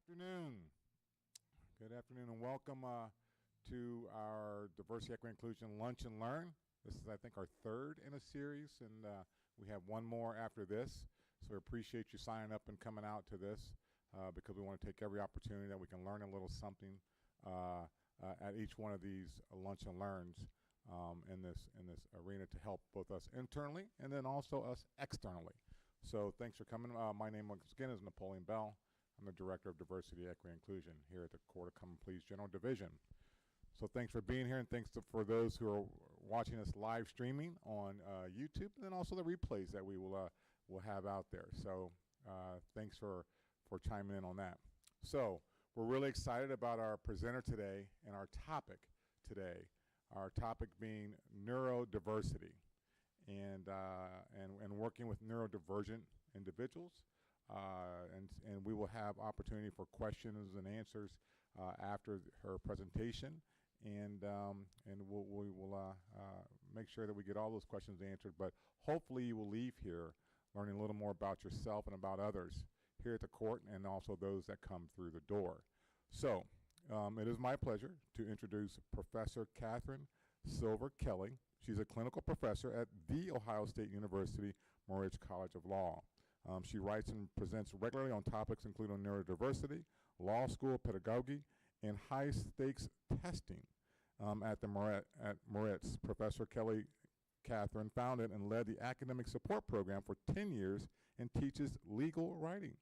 Afternoon. Good afternoon and welcome to our Diversity, Equity, Inclusion Lunch and Learn. This is, I think, our third in a series, and we have one more after this. So we appreciate you signing up and coming out to this because we want to take every opportunity that we can learn a little something at each one of these lunch and learns in this arena to help both us internally and then also us externally. So thanks for coming. My name once again is Napoleon Bell. I'm the Director of Diversity, Equity, and Inclusion here at the Court of Common Pleas General Division. So thanks for being here, and thanks for those who are watching us live streaming on YouTube, and then also the replays that we will have out there. So thanks for chiming in on that. So we're really excited about our presenter today and our topic today. Our topic being neurodiversity and working with neurodivergent individuals. And we will have opportunity for questions and answers after her presentation, and we will make sure that we get all those questions answered. But hopefully you will leave here learning a little more about yourself and about others here at the court, and also those that come through the door. So it is my pleasure to introduce Professor Catherine Silver Kelly. She's a clinical professor at The Ohio State University Moritz College of Law. She writes and presents regularly on topics including neurodiversity, law school pedagogy, and high-stakes testing at Moritz. Professor Kelly Catherine founded and led the academic support program for 10 years and teaches legal writing.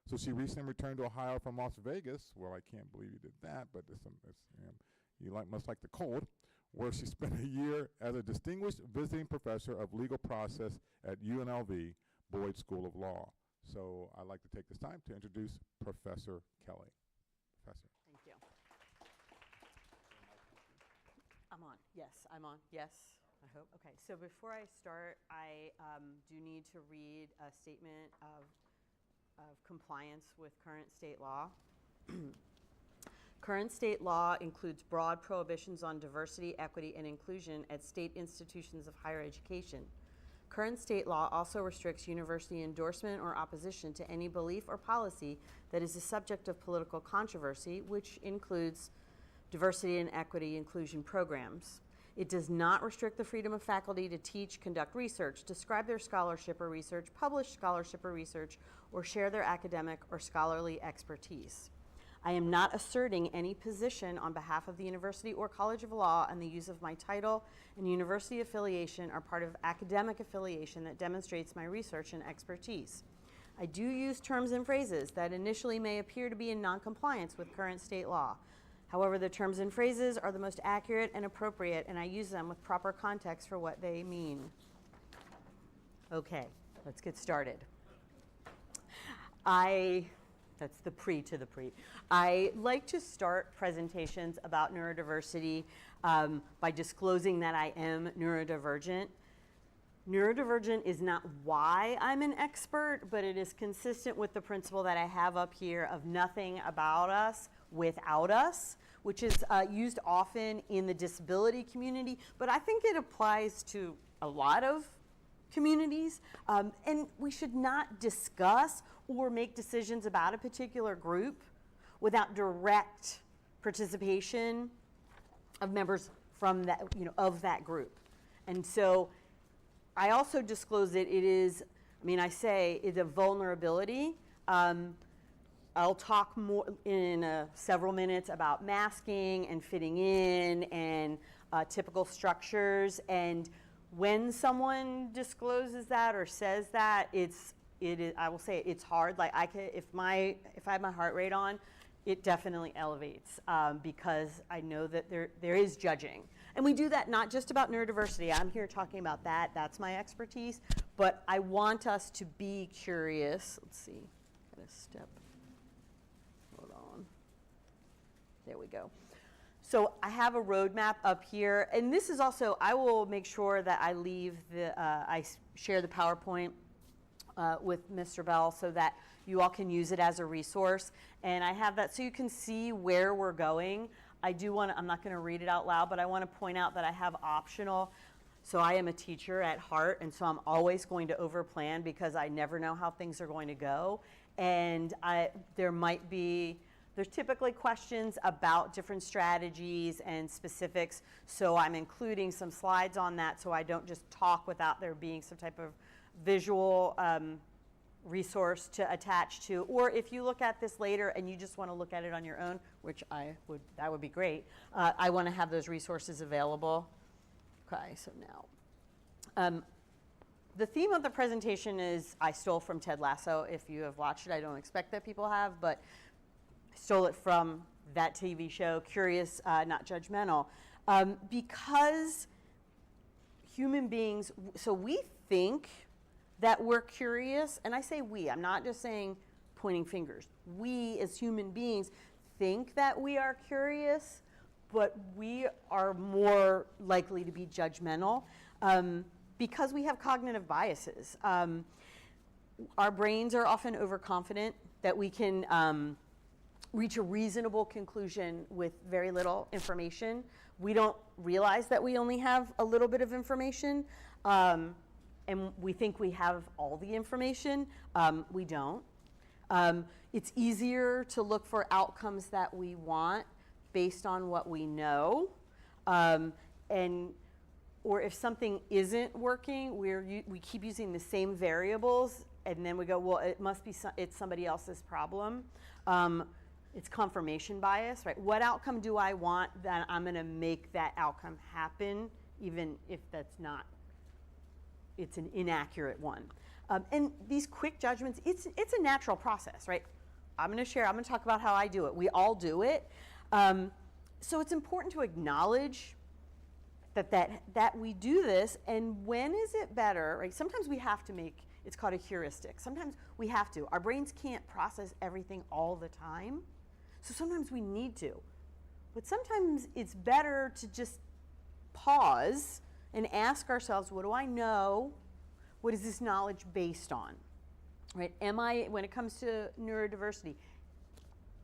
So she recently returned to Ohio from Las Vegas. Well, I can't believe you did that, but you must like the cold, where she spent a year as a distinguished visiting professor of legal process at UNLV Boyd School of Law. So I'd like to take this time to introduce Professor Kelly. Professor. Thank you. I'm on. Yes, I'm on. Yes, I hope. Okay, so before I start, I do need to read a statement of compliance with current state law. Current state law includes broad prohibitions on diversity, equity, and inclusion at state institutions of higher education. Current state law also restricts university endorsement or opposition to any belief or policy that is the subject of political controversy, which includes diversity and equity inclusion programs. It does not restrict the freedom of faculty to teach, conduct research, describe their scholarship or research, publish scholarship or research, or share their academic or scholarly expertise. I am not asserting any position on behalf of the University or College of Law, and the use of my title and university affiliation are part of academic affiliation that demonstrates my research and expertise. I do use terms and phrases that initially may appear to be in noncompliance with current state law. However, the terms and phrases are the most accurate and appropriate, and I use them with proper context for what they mean. Okay, let's get started. That's the pre to the pre. I like to start presentations about neurodiversity by disclosing that I am neurodivergent. Neurodivergent is not why I'm an expert, but it is consistent with the principle that I have up here of nothing about us without us, which is used often in the disability community, but I think it applies to a lot of communities, and we should not discuss or make decisions about a particular group without direct participation of members from that, of that group. And so I also disclose that it is, I say it's a vulnerability. I'll talk more in several minutes about masking and fitting in and typical structures. And when someone discloses that or says that, I will say it's hard. Like if I have my heart rate on, it definitely elevates because I know that there is judging. And we do that not just about neurodiversity. I'm here talking about that. That's my expertise. But I want us to be curious. Let's see. Got a step. Hold on. There we go. So I have a roadmap up here, and this is also, I will make sure that I leave I share the PowerPoint with Mr. Bell so that you all can use it as a resource. And I have that so you can see where we're going. I'm not gonna read it out loud, but I wanna point out that I have optional. So I am a teacher at heart, and so I'm always going to overplan because I never know how things are going to go. And there might be There's typically questions about different strategies and specifics, so I'm including some slides on that so I don't just talk without there being some type of visual resource to attach to. Or if you look at this later and you just want to look at it on your own, which that would be great, I want to have those resources available. Okay, so now. The theme of the presentation is I stole from Ted Lasso. If you have watched it, I don't expect that people have, but I stole it from that TV show, Curious, Not Judgmental. Because human beings, so we think that we're curious, and I say we, I'm not just saying pointing fingers. We as human beings think that we are curious, but we are more likely to be judgmental. Because we have cognitive biases. Our brains are often overconfident that we can reach a reasonable conclusion with very little information. We don't realize that we only have a little bit of information, and we think we have all the information. We don't. It's easier to look for outcomes that we want based on what we know, or if something isn't working, we keep using the same variables, and then we go, well, it must be it's somebody else's problem. It's confirmation bias, right? What outcome do I want? Then I'm going to make that outcome happen, even if that's not. It's an inaccurate one. And these quick judgments, it's a natural process, right? I'm going to talk about how I do it. We all do it. So it's important to acknowledge that we do this, and when is it better, right? Sometimes we have to it's called a heuristic. Sometimes we have to. Our brains can't process everything all the time, so sometimes we need to. But sometimes it's better to just pause and ask ourselves, what do I know? What is this knowledge based on, right? When it comes to neurodiversity,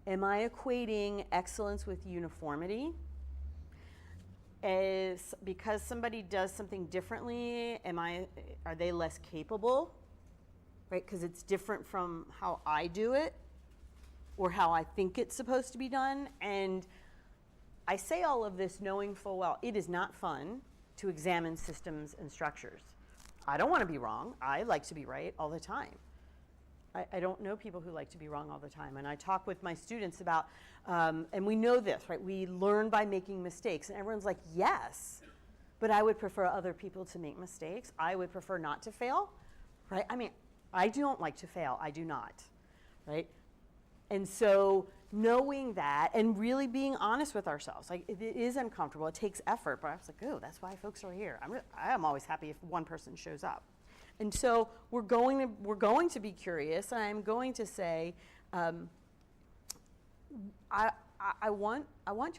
am I equating excellence with uniformity? Is because somebody does something differently, are they less capable, right? Because it's different from how I do it or how I think it's supposed to be done. And I say all of this knowing full well it is not fun to examine systems and structures. I don't want to be wrong. I like to be right all the time. I don't know people who like to be wrong all the time. And I talk with my students about, and we know this, right? We learn by making mistakes. And everyone's like, yes, but I would prefer other people to make mistakes. I would prefer not to fail, right? I mean, I don't like to fail. I do not, right? And so knowing that and really being honest with ourselves, like it is uncomfortable. It takes effort, but I was like, oh, that's why folks are here. I'm always happy if one person shows up. And so we're going to be curious, and I'm going to say, I want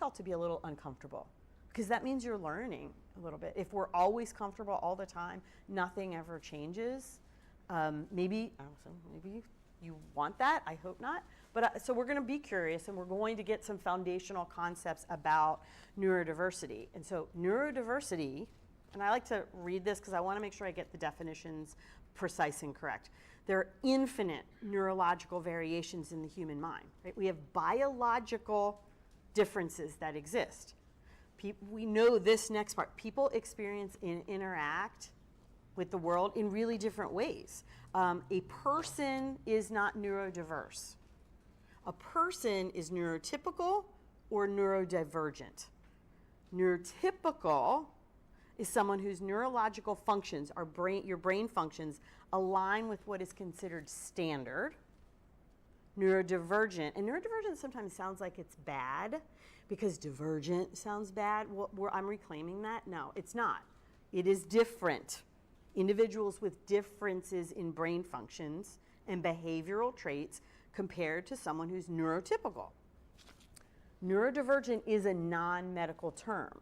y'all to be a little uncomfortable, because that means you're learning a little bit. If we're always comfortable all the time, nothing ever changes. Maybe you want that. I hope not. But so we're going to be curious, and we're going to get some foundational concepts about neurodiversity. And so neurodiversity. And I like to read this because I want to make sure I get the definitions precise and correct. There are infinite neurological variations in the human mind. Right? We have biological differences that exist. We know this next part. People experience and interact with the world in really different ways. A person is not neurodiverse. A person is neurotypical or neurodivergent. Neurotypical is someone whose neurological functions, your brain functions, align with what is considered standard. Neurodivergent, and neurodivergent sometimes sounds like it's bad because divergent sounds bad. I'm reclaiming that. No, it's not. It is different. Individuals with differences in brain functions and behavioral traits compared to someone who's neurotypical. Neurodivergent is a non-medical term.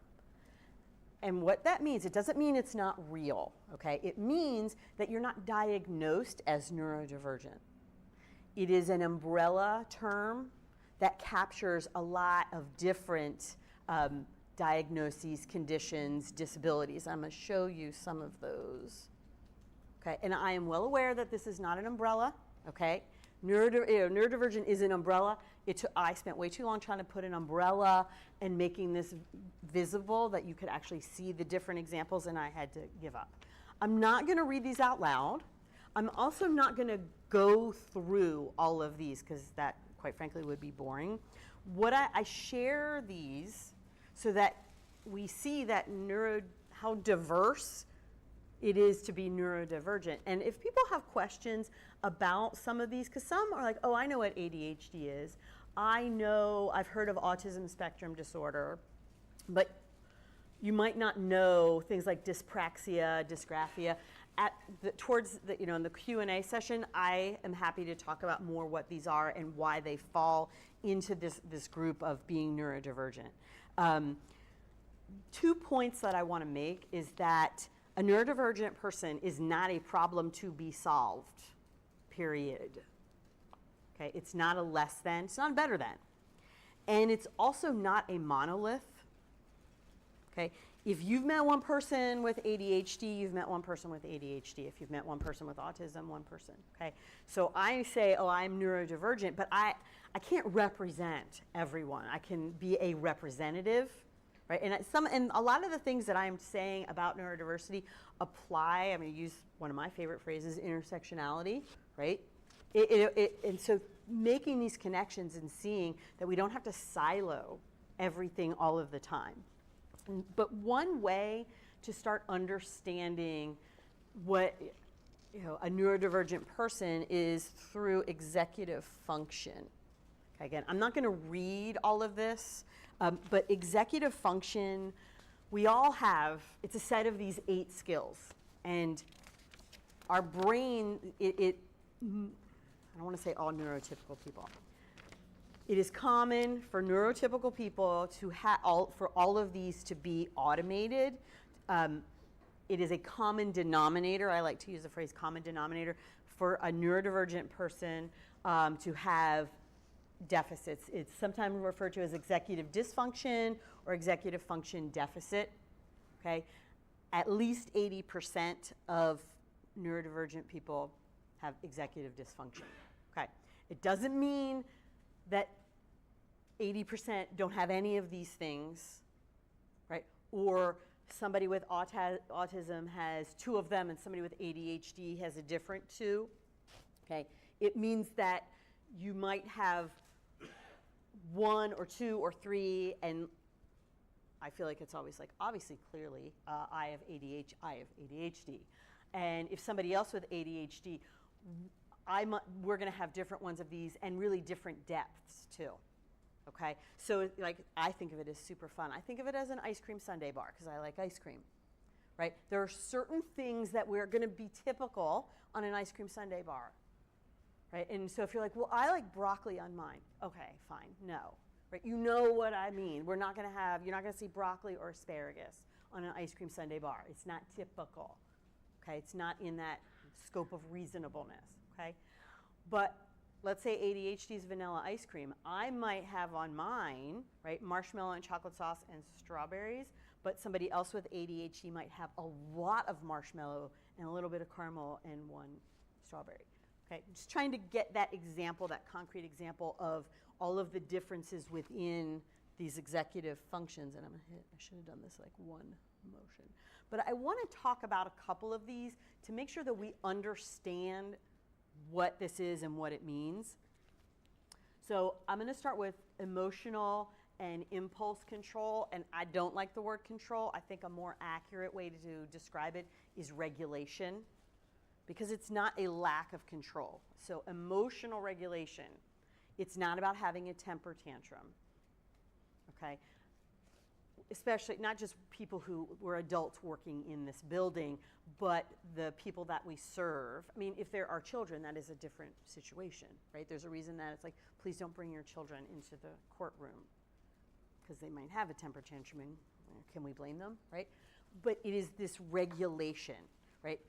And what that means, it doesn't mean it's not real, okay? It means that you're not diagnosed as neurodivergent. It is an umbrella term that captures a lot of different diagnoses, conditions, disabilities. I'm going to show you some of those, okay? And I am well aware that this is not an umbrella, okay? Neurodivergent is an umbrella. I spent way too long trying to put an umbrella and making this visible that you could actually see the different examples, and I had to give up. I'm not going to read these out loud. I'm also not going to go through all of these because that, quite frankly, would be boring. I share these so that we see that how diverse it is to be neurodivergent. And if people have questions about some of these, because some are like, oh, I know what ADHD is. I've heard of autism spectrum disorder, but you might not know things like dyspraxia, dysgraphia. In the Q&A session, I am happy to talk about more what these are and why they fall into this group of being neurodivergent. 2 points that I want to make is that a neurodivergent person is not a problem to be solved, period. Okay, it's not a less than, it's not a better than. And it's also not a monolith. Okay, if you've met one person with ADHD, you've met one person with ADHD. If you've met one person with autism, one person, okay? So I say, oh, I'm neurodivergent, but I can't represent everyone. I can be a representative, right? And a lot of the things that I'm saying about neurodiversity apply. I'm going to use one of my favorite phrases, intersectionality, right? And so making these connections and seeing that we don't have to silo everything all of the time. But one way to start understanding what a neurodivergent person is through executive function. Okay, again, I'm not going to read all of this, but executive function, we all have, it's a set of these 8 skills. And our brain, I don't want to say all neurotypical people. It is common for neurotypical people to for all of these to be automated. It is a common denominator. I like to use the phrase common denominator for a neurodivergent person to have deficits. It's sometimes referred to as executive dysfunction or executive function deficit. Okay, at least 80% of neurodivergent people have executive dysfunction. Okay, it doesn't mean that 80% don't have any of these things, right? Or somebody with autism has 2 of them and somebody with ADHD has a different 2, okay? It means that you might have 1 or 2 or 3, and I feel like it's always like, obviously, clearly, I have ADHD. And if somebody else with ADHD, we're going to have different ones of these and really different depths too, okay? So like I think of it as super fun. I think of it as an ice cream sundae bar because I like ice cream, right? There are certain things that we're going to be typical on an ice cream sundae bar, right? And so if you're like, well, I like broccoli on mine. Okay, fine, no, right? You know what I mean. You're not going to see broccoli or asparagus on an ice cream sundae bar. It's not typical, okay? It's not in that scope of reasonableness. Okay, but let's say ADHD is vanilla ice cream. I might have on mine, right, marshmallow and chocolate sauce and strawberries, but somebody else with ADHD might have a lot of marshmallow and a little bit of caramel and 1 strawberry. Okay, just trying to get that example, that concrete example of all of the differences within these executive functions. And I should have done this like one motion. But I want to talk about a couple of these to make sure that we understand what this is and what it means. So I'm going to start with emotional and impulse control, and I don't like the word control. I think a more accurate way to describe it is regulation, because it's not a lack of control. So emotional regulation, it's not about having a temper tantrum, okay? Especially not just people who were adults working in this building, but the people that we serve. I mean, if there are children, that is a different situation, right? There's a reason that it's like, please don't bring your children into the courtroom because they might have a temper tantrum, and can we blame them, right? But it is this regulation, right?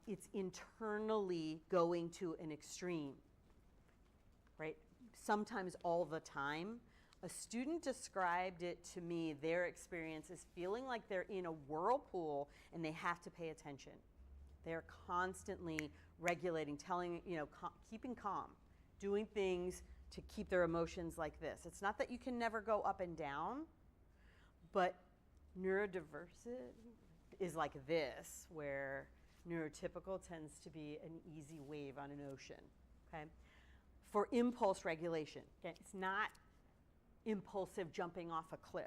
It's internally going to an extreme, right? Sometimes all the time. A student described it to me, their experience is feeling like they're in a whirlpool and they have to pay attention. They're constantly regulating, telling, keeping calm. doing things to keep their emotions like this. It's not that you can never go up and down, but neurodiversity is like this, where neurotypical tends to be an easy wave on an ocean, okay? For impulse regulation, okay, it's not impulsive jumping off a cliff,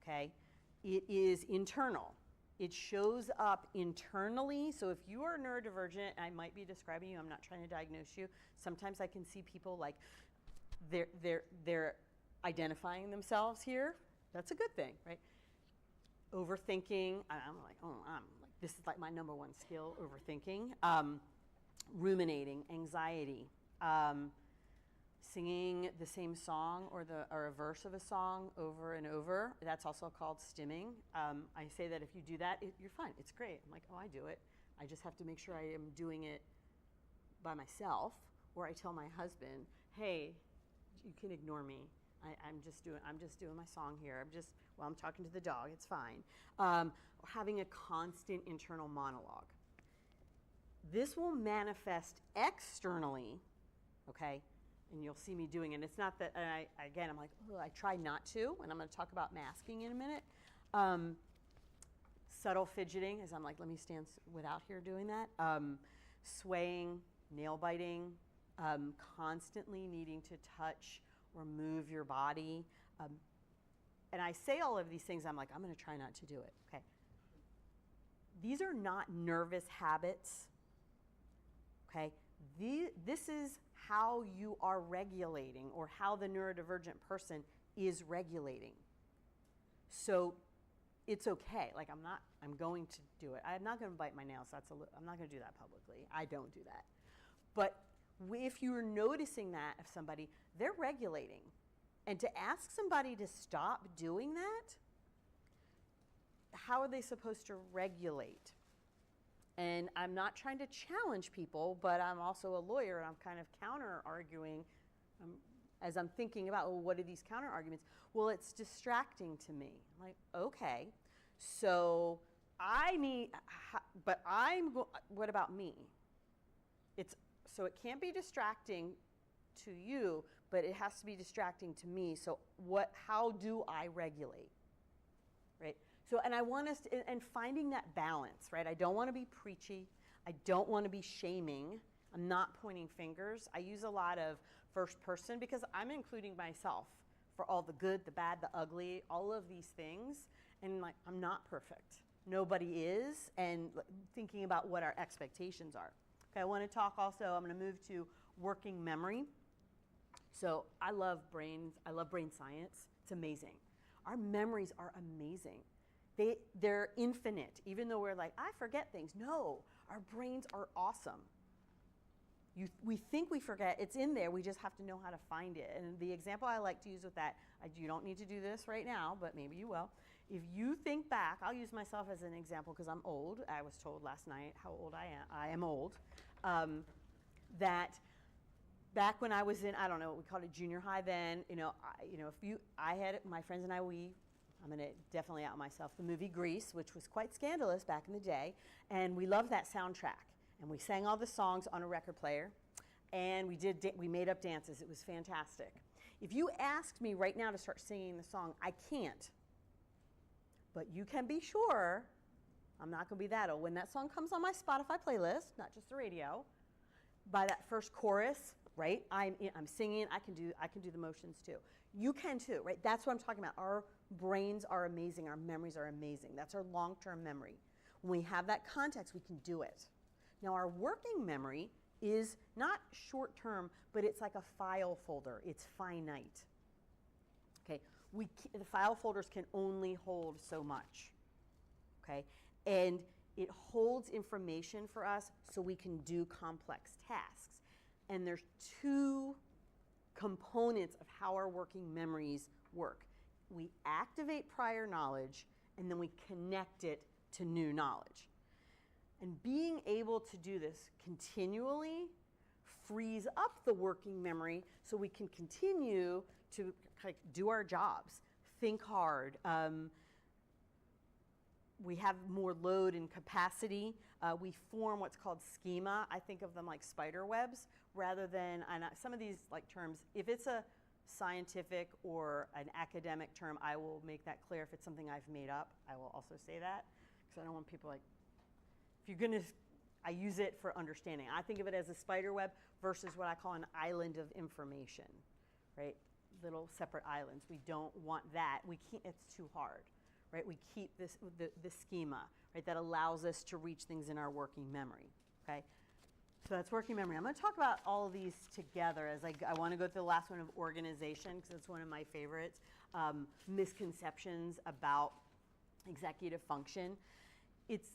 okay? It is internal. It shows up internally. So if you are neurodivergent, I might be describing you, I'm not trying to diagnose you. Sometimes I can see people like they're identifying themselves here. That's a good thing, right? Overthinking, I'm like, this is like my number one skill, overthinking. Ruminating, anxiety, singing the same song or a verse of a song over and over. That's also called stimming. I say that if you do that, you're fine. It's great. I'm like, oh, I do it. I just have to make sure I am doing it by myself, or I tell my husband, hey, you can ignore me. I'm just doing my song here. I'm talking to the dog. It's fine. Having a constant internal monologue. This will manifest externally, okay? And you'll see me doing it. It's not that, I'm like, oh, I try not to, and I'm going to talk about masking in a minute. Subtle fidgeting, as I'm like, let me stand without here doing that. Swaying, nail biting, constantly needing to touch or move your body. And I say all of these things, I'm like, I'm going to try not to do it, okay? These are not nervous habits, okay? This is how you are regulating, or how the neurodivergent person is regulating. So it's okay. Like, I'm going to do it. I'm not going to bite my nails. I'm not going to do that publicly. I don't do that. But if you're noticing that of somebody, they're regulating. And to ask somebody to stop doing that, how are they supposed to regulate? And I'm not trying to challenge people, but I'm also a lawyer, and I'm kind of counter-arguing as I'm thinking about, well, what are these counter-arguments? Well, it's distracting to me. I'm like, okay, so what about me? So it can't be distracting to you, but it has to be distracting to me. So how do I regulate, right? So, and I want us to, and finding that balance, right? I don't want to be preachy. I don't want to be shaming. I'm not pointing fingers. I use a lot of first person because I'm including myself for all the good, the bad, the ugly, all of these things. And like, I'm not perfect. Nobody is. And thinking about what our expectations are. Okay, I want to talk also, I'm going to move to working memory. So I love brains. I love brain science. It's amazing. Our memories are amazing. They're infinite, even though we're like, I forget things. No, our brains are awesome. We think we forget. It's in there. We just have to know how to find it. And the example I like to use with that, you don't need to do this right now, but maybe you will. If you think back, I'll use myself as an example because I'm old. I was told last night how old I am. I am old. That back when I was in, I don't know, we called it junior high then, my friends and I'm going to definitely out myself, the movie Grease, which was quite scandalous back in the day, and we loved that soundtrack. And we sang all the songs on a record player, and we made up dances. It was fantastic. If you asked me right now to start singing the song, I can't. But you can be sure I'm not going to be that old. When that song comes on my Spotify playlist, not just the radio, by that first chorus, right? I'm singing. I can do the motions too. You can too, right? That's what I'm talking about. Our brains are amazing. Our memories are amazing. That's our long-term memory. When we have that context, we can do it. Now, our working memory is not short-term, but it's like a file folder. It's finite. Okay, the file folders can only hold so much. Okay, and it holds information for us so we can do complex tasks. And there's two components of how our working memories work. We activate prior knowledge, and then we connect it to new knowledge. And being able to do this continually frees up the working memory so we can continue to do our jobs, think hard, we have more load and capacity. We form what's called schema. I think of them like spider webs rather than, some of these like terms, if it's a scientific or an academic term, I will make that clear. If it's something I've made up, I will also say that, because I don't want people like, if you're going to, I use it for understanding. I think of it as a spider web versus what I call an island of information, right? Little separate islands. We don't want that. We can't, it's too hard, right? We keep this, the schema, right, that allows us to reach things in our working memory, okay? So that's working memory. I'm going to talk about all of these together as I want to go through the last one of organization, because it's one of my favorites. Misconceptions about executive function. It's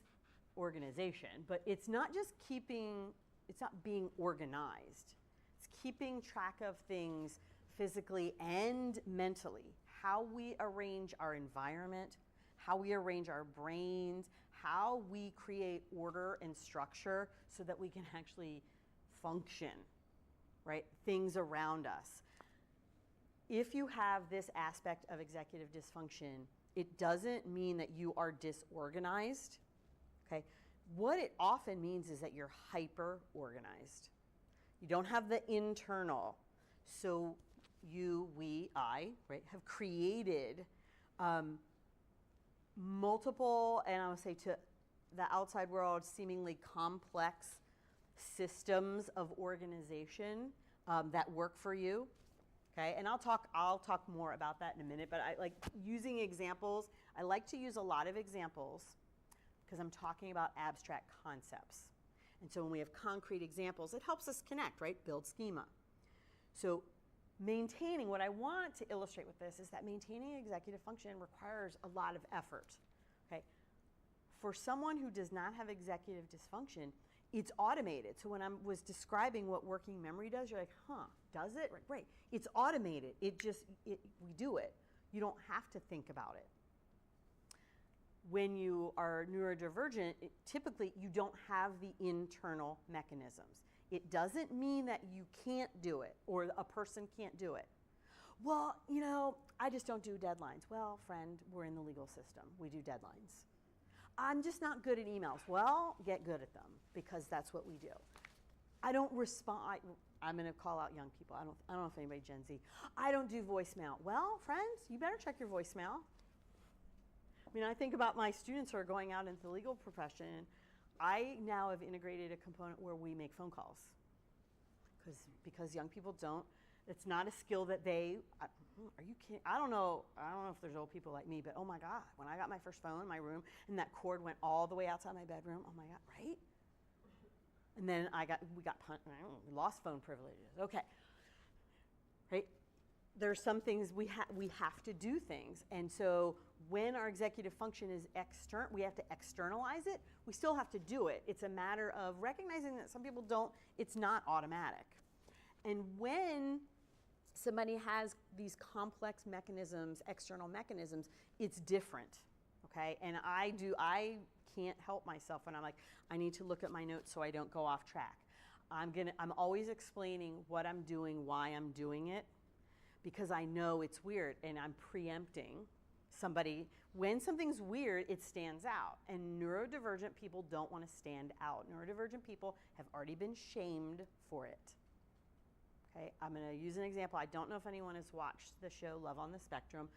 organization, but it's not just it's not being organized. It's keeping track of things physically and mentally. How we arrange our environment, how we arrange our brains, how we create order and structure so that we can actually function, right? Things around us. If you have this aspect of executive dysfunction, it doesn't mean that you are disorganized, okay? What it often means is that you're hyper organized. You don't have the internal. So you, we, I, right, have created multiple, and I would say to the outside world, seemingly complex systems of organization that work for you. Okay, and I'll talk more about that in a minute, but I like using examples. I like to use a lot of examples because I'm talking about abstract concepts. And so when we have concrete examples, it helps us connect, right? Build schema. So maintaining, what I want to illustrate with this is that maintaining executive function requires a lot of effort, okay? For someone who does not have executive dysfunction, it's automated. So when I was describing what working memory does, you're like, huh, does it? Right. It's automated. We do it. You don't have to think about it. When you are neurodivergent, typically you don't have the internal mechanisms. It doesn't mean that you can't do it or a person can't do it. Well, you know, I just don't do deadlines. Well, friend, we're in the legal system. We do deadlines. I'm just not good at emails. Well, get good at them, because that's what we do. I don't respond. I'm going to call out young people. I don't know if anybody Gen Z. I don't do voicemail. Well, friends, you better check your voicemail. I mean, I think about my students who are going out into the legal profession. I now have integrated a component where we make phone calls, because young people don't. It's not a skill that they. Are you kidding? I don't know if there's old people like me, but oh my God, when I got my first phone in my room and that cord went all the way outside my bedroom, oh my God, right? And then we lost phone privileges. Okay, right? There's some things we have to do things, and so when our executive function is external, we have to externalize it. We still have to do it. It's a matter of recognizing that some people don't. It's not automatic, and when somebody has these complex mechanisms, external mechanisms, it's different, okay? And I can't help myself when I'm like, I need to look at my notes so I don't go off track. I'm always explaining what I'm doing, why I'm doing it, because I know it's weird, and I'm preempting somebody. When something's weird, it stands out, and neurodivergent people don't want to stand out. Neurodivergent people have already been shamed for it. Okay, I'm going to use an example. I don't know if anyone has watched the show Love on the Spectrum.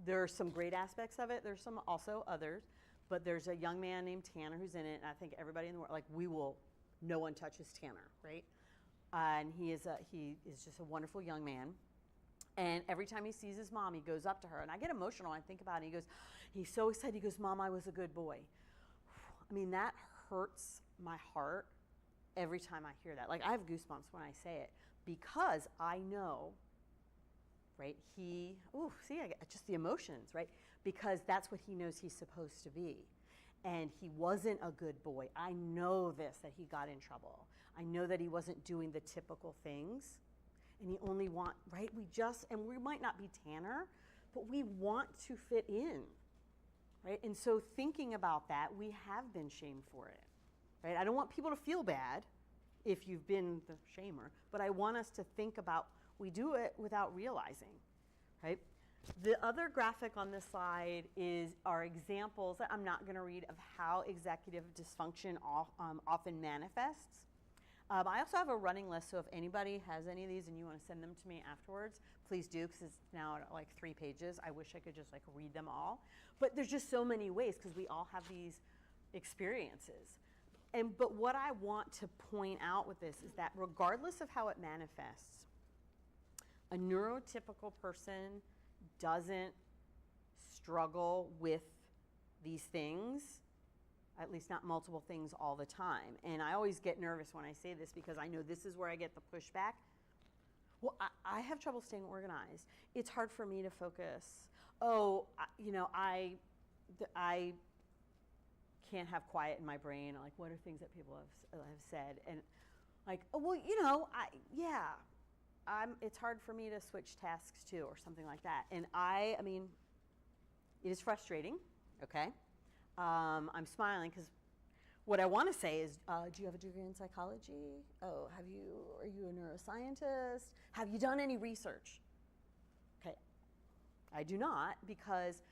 There are some great aspects of it. There's some also others. But there's a young man named Tanner who's in it, and I think everybody in the world, like, no one touches Tanner, right? And he is just a wonderful young man. And every time he sees his mom, he goes up to her. And I get emotional. I think about it. He's so excited. He goes, Mom, I was a good boy. I mean, that hurts my heart every time I hear that. Like, I have goosebumps when I say it. Because I know, right, I get just the emotions, right? Because that's what he knows he's supposed to be. And he wasn't a good boy. I know this, that he got in trouble. I know that he wasn't doing the typical things. And he only right? And we might not be Tanner, but we want to fit in, right? And so thinking about that, we have been shamed for it, right? I don't want people to feel bad if you've been the shamer, but I want us to think about, we do it without realizing, right? The other graphic on this slide are examples that I'm not going to read of how executive dysfunction often manifests. I also have a running list, so if anybody has any of these and you want to send them to me afterwards, please do, because it's now at like 3 pages. I wish I could just like read them all. But there's just so many ways, because we all have these experiences. But what I want to point out with this is that regardless of how it manifests, a neurotypical person doesn't struggle with these things, at least not multiple things all the time. And I always get nervous when I say this, because I know this is where I get the pushback. Well, I have trouble staying organized. It's hard for me to focus. Oh, I can't have quiet in my brain. Like, what are things that people have said? And like, oh, well, it's hard for me to switch tasks too, or something like that. And I mean, it is frustrating, okay? I'm smiling because what I want to say is, do you have a degree in psychology? Oh, are you a neuroscientist? Have you done any research? Okay, I do not, because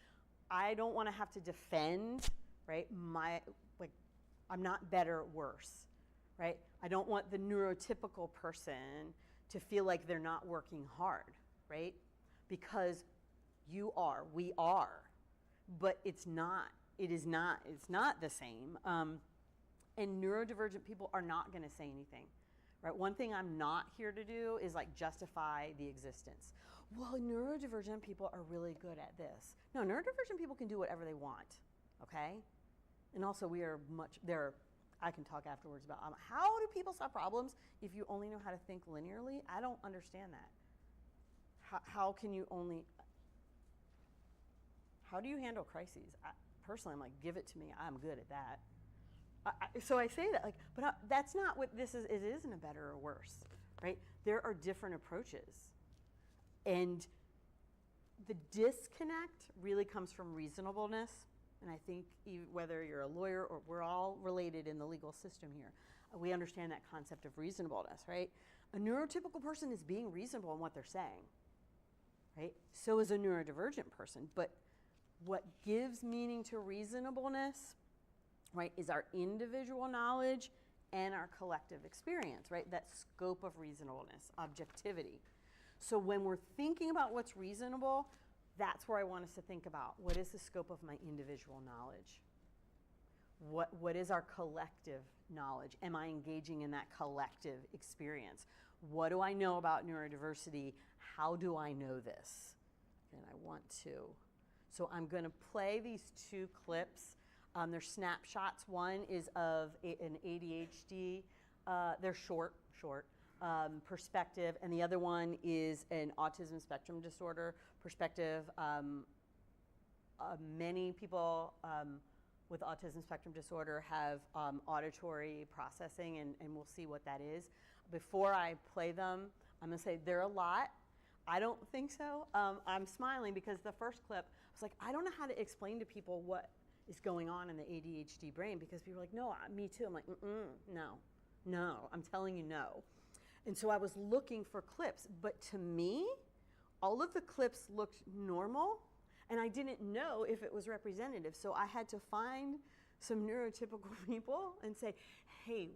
I don't want to have to defend, right, I'm not better or worse, right? I don't want the neurotypical person to feel like they're not working hard, right? Because we are, but it's not the same. And neurodivergent people are not going to say anything, right? One thing I'm not here to do is like justify the existence. Well, neurodivergent people are really good at this. No, neurodivergent people can do whatever they want, okay? And also I can talk afterwards about how do people solve problems if you only know how to think linearly? I don't understand that. How do you handle crises? Personally, I'm like, give it to me. I'm good at that. So I say that, like, but that's not what this is. It isn't a better or worse, right? There are different approaches. And the disconnect really comes from reasonableness. And I think whether you're a lawyer or we're all related in the legal system here, we understand that concept of reasonableness, right? A neurotypical person is being reasonable in what they're saying, right? So is a neurodivergent person. But what gives meaning to reasonableness, right, is our individual knowledge and our collective experience, right? That scope of reasonableness, objectivity. So when we're thinking about what's reasonable, that's where I want us to think about, what is the scope of my individual knowledge? What is our collective knowledge? Am I engaging in that collective experience? What do I know about neurodiversity? How do I know this? And I want to. So I'm going to play these 2 clips. They're snapshots. One is of an ADHD. They're short perspective, and the other one is an autism spectrum disorder perspective. Many people with autism spectrum disorder have auditory processing, and we'll see what that is. Before I play them, I'm going to say they're a lot. I don't think so. I'm smiling because the first clip, I was like, I don't know how to explain to people what is going on in the ADHD brain, because people are like, no, me too. I'm like, no, I'm telling you no. And so I was looking for clips, but to me, all of the clips looked normal, and I didn't know if it was representative. So I had to find some neurotypical people and say, hey,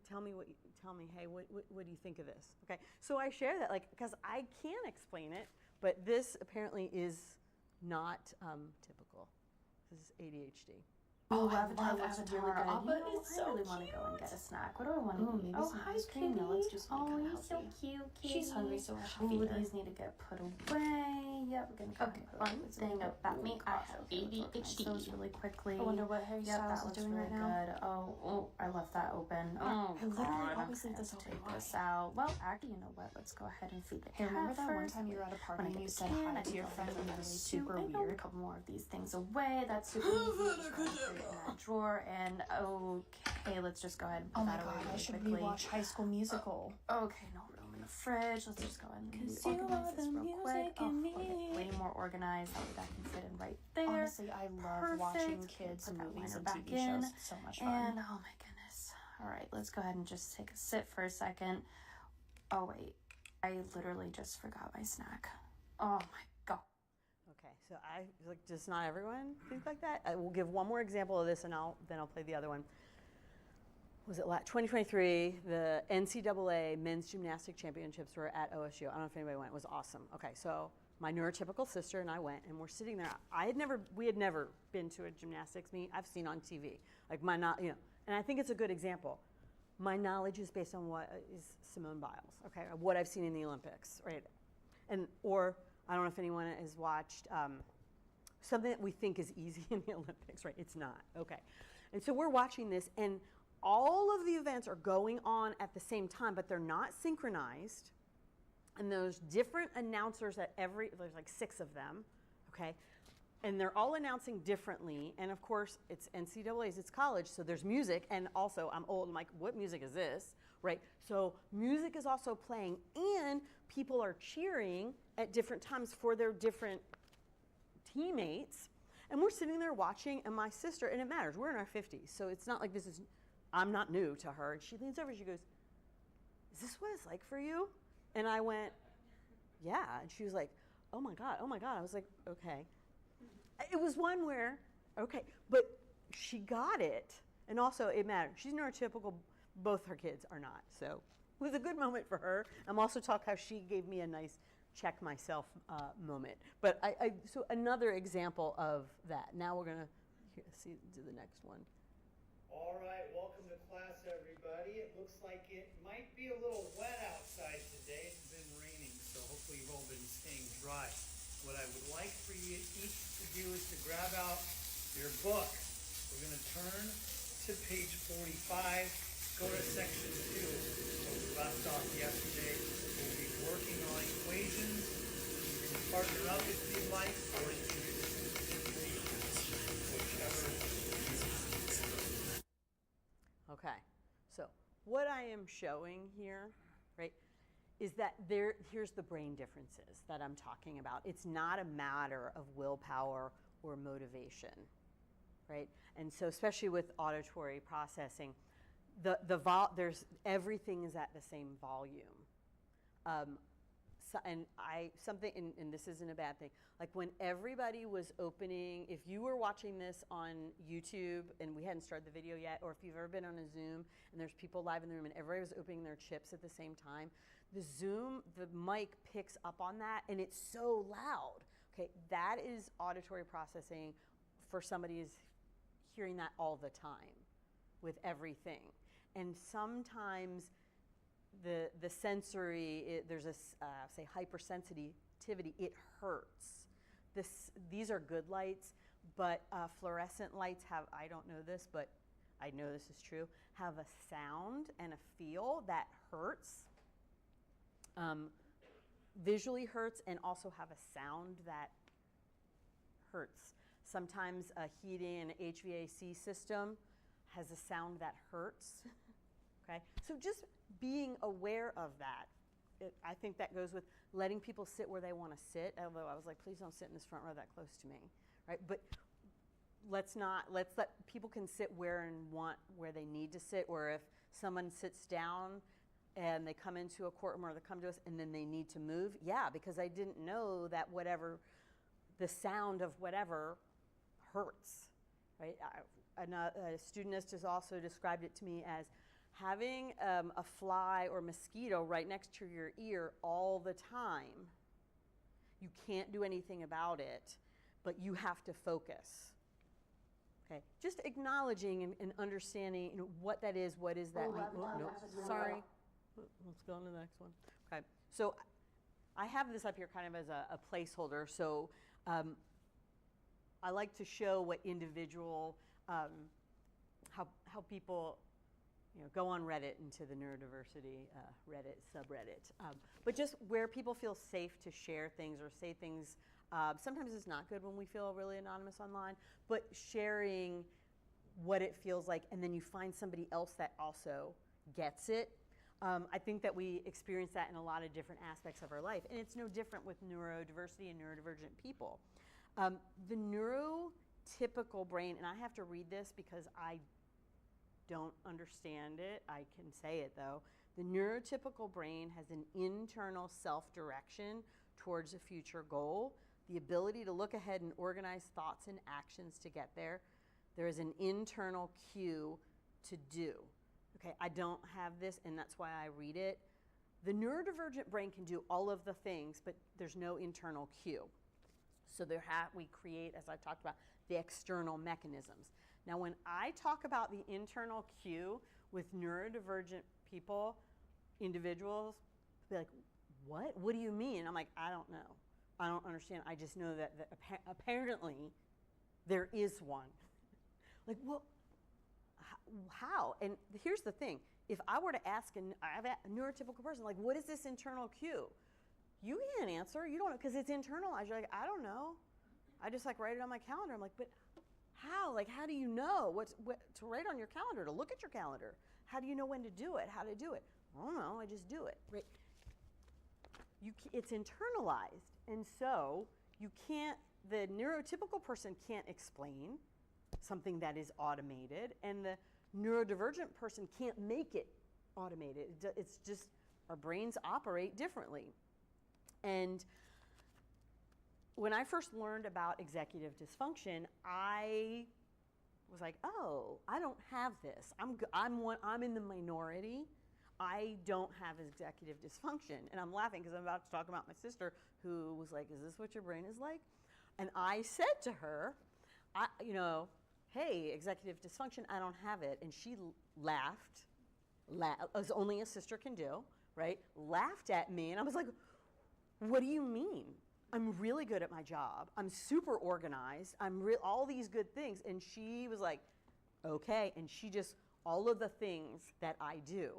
tell me, hey, what do you think of this? Okay, so I share that, like, because I can explain it, but this apparently is not typical. This is ADHD. Oh, Avatar looks really good. I really want to go and get a snack. What do I want to eat? Oh, hi, Kitty. No, let's do something you're so healthy. cute, Kitty. She's hungry, so her foodies need to get put away. Yep, we're gonna go and put One thing about me, I have ADHD. Those really quickly. I wonder what Harry Yep, Styles that looks is doing really right good. now. Oh, I left that open. Oh, I literally God, always I'm leave gonna this open. take Why? this out. Well, actually, you know what? Let's go ahead and feed the Hey, cat remember that one first. time you were at a party When I and get you the said can, hi I to do your that friend really and it was super super weird. weird? A couple more of these things away. That's super easy. Just go ahead and put it in that drawer. And okay, let's just go ahead and put Oh my that away god, I really should quickly. rewatch High School Musical. Okay, no room in the fridge. Let's just go ahead and Cause you organize are this the real quick. music Oh, in we'll get me. way more organized. That way that can fit in right there. Honestly, I love watching Perfect. kids' Put that movies liner and back TV in. shows. It's so much fun. And oh my goodness. All right, let's go ahead and just take a sip for a second. Oh wait, I literally just forgot my snack. Oh my god. So I was like, does not everyone think like that? I will give one more example of this, and then I'll play the other one. Was it 2023? The NCAA Men's Gymnastic Championships were at OSU. I don't know if anybody went. It was awesome. Okay, so my neurotypical sister and I went, and we're sitting there. We had never been to a gymnastics meet. I've seen on TV, like and I think it's a good example. My knowledge is based on what is Simone Biles, okay, what I've seen in the Olympics, right? Or I don't know if anyone has watched something that we think is easy in the Olympics, right? It's not, okay. And so we're watching this, and all of the events are going on at the same time, but they're not synchronized. And there's different announcers there's like 6 of them, okay? And they're all announcing differently. And of course, it's NCAA's, it's college, so there's music. And also, I'm old, I'm like, what music is this, right? So music is also playing, and people are cheering at different times for their different teammates. And we're sitting there watching, and my sister, and it matters, we're in our 50s, so it's not like I'm not new to her. And she leans over and she goes, is this what it's like for you? And I went, yeah. And she was like, oh my God, oh my God. I was like, okay. It was one where, okay, but she got it. And also it mattered. She's neurotypical. Both her kids are not. So it was a good moment for her. I'm also talking how she gave me a nice check myself moment. But so another example of that. Now we're going to do the next one. All right, welcome to class, everybody. It looks like it might be a little wet outside today. It's been raining, so hopefully you've all been staying dry. What I would like for you each to do is to grab out your book. We're going to turn to page 45, go to section 2. So we left off yesterday. We'll be working on equations. You can partner up if you'd like, or you can read whichever. Okay, so what I am showing here, right, is that here's the brain differences that I'm talking about. It's not a matter of willpower or motivation, right? And so especially with auditory processing, there's everything is at the same volume. And this isn't a bad thing, like when everybody was opening, if you were watching this on YouTube and we hadn't started the video yet, or if you've ever been on a Zoom and there's people live in the room and everybody was opening their chips at the same time, the mic picks up on that and it's so loud. Okay, that is auditory processing for somebody who's hearing that all the time with everything. And sometimes the sensory, there's a, say, hypersensitivity, it hurts. These are good lights, but fluorescent lights have, I don't know this, but I know this is true, have a sound and a feel that hurts, visually hurts, and also have a sound that hurts. Sometimes a heating and HVAC system has a sound that hurts. Okay, so just being aware of that. I think that goes with letting people sit where they want to sit, although I was like, please don't sit in this front row that close to me, right? But let's let people can sit where they need to sit, or if someone sits down and they come into a courtroom or they come to us and then they need to move, yeah, because I didn't know that whatever, the sound of whatever hurts, right? A student has also described it to me as having a fly or mosquito right next to your ear all the time. You can't do anything about it, but you have to focus. Okay, just acknowledging and understanding, what that is, what is that? Sorry. Let's go on to the next one. Okay, so I have this up here kind of as a placeholder. So I like to show what individual, how people, go on Reddit into the neurodiversity Reddit subreddit, but just where people feel safe to share things or say things. Sometimes it's not good when we feel really anonymous online, but sharing what it feels like, and then you find somebody else that also gets it. I think that we experience that in a lot of different aspects of our life, and it's no different with neurodiversity and neurodivergent people. The neurotypical brain, and I have to read this because I don't understand it. I can say it though. The neurotypical brain has an internal self-direction towards a future goal. the ability to look ahead and organize thoughts and actions to get there. There is an internal cue to do. Okay, I don't have this, and that's why I read it. The neurodivergent brain can do all of the things, but there's no internal cue. So we create, as I talked about, the external mechanisms. Now, when I talk about the internal cue with neurodivergent people, individuals, be like, what? What do you mean? I'm like, I don't know. I don't understand. I just know that apparently there is one. Like, well, how? And here's the thing. If I were to ask a neurotypical person, like, what is this internal cue? You can't answer. You don't know, because it's internalized. You're like, I don't know. I just like write it on my calendar. I'm like, but how? Like, how do you know what to write on your calendar, to look at your calendar? How do you know when to do it, how to do it? I don't know. I just do it. Right? It's internalized. And so you can't, the neurotypical person can't explain something that is automated, and the neurodivergent person can't make it automated. It's just, our brains operate differently. And when I first learned about executive dysfunction, I was like, oh, I don't have this. I'm in the minority. I don't have executive dysfunction. And I'm laughing because I'm about to talk about my sister, who was like, is this what your brain is like? And I said to her, hey, executive dysfunction, I don't have it. And she laughed, as only a sister can do, right? Laughed at me, and I was like, what do you mean? I'm really good at my job. I'm super organized. All these good things. And she was like, okay. And she just, all of the things that I do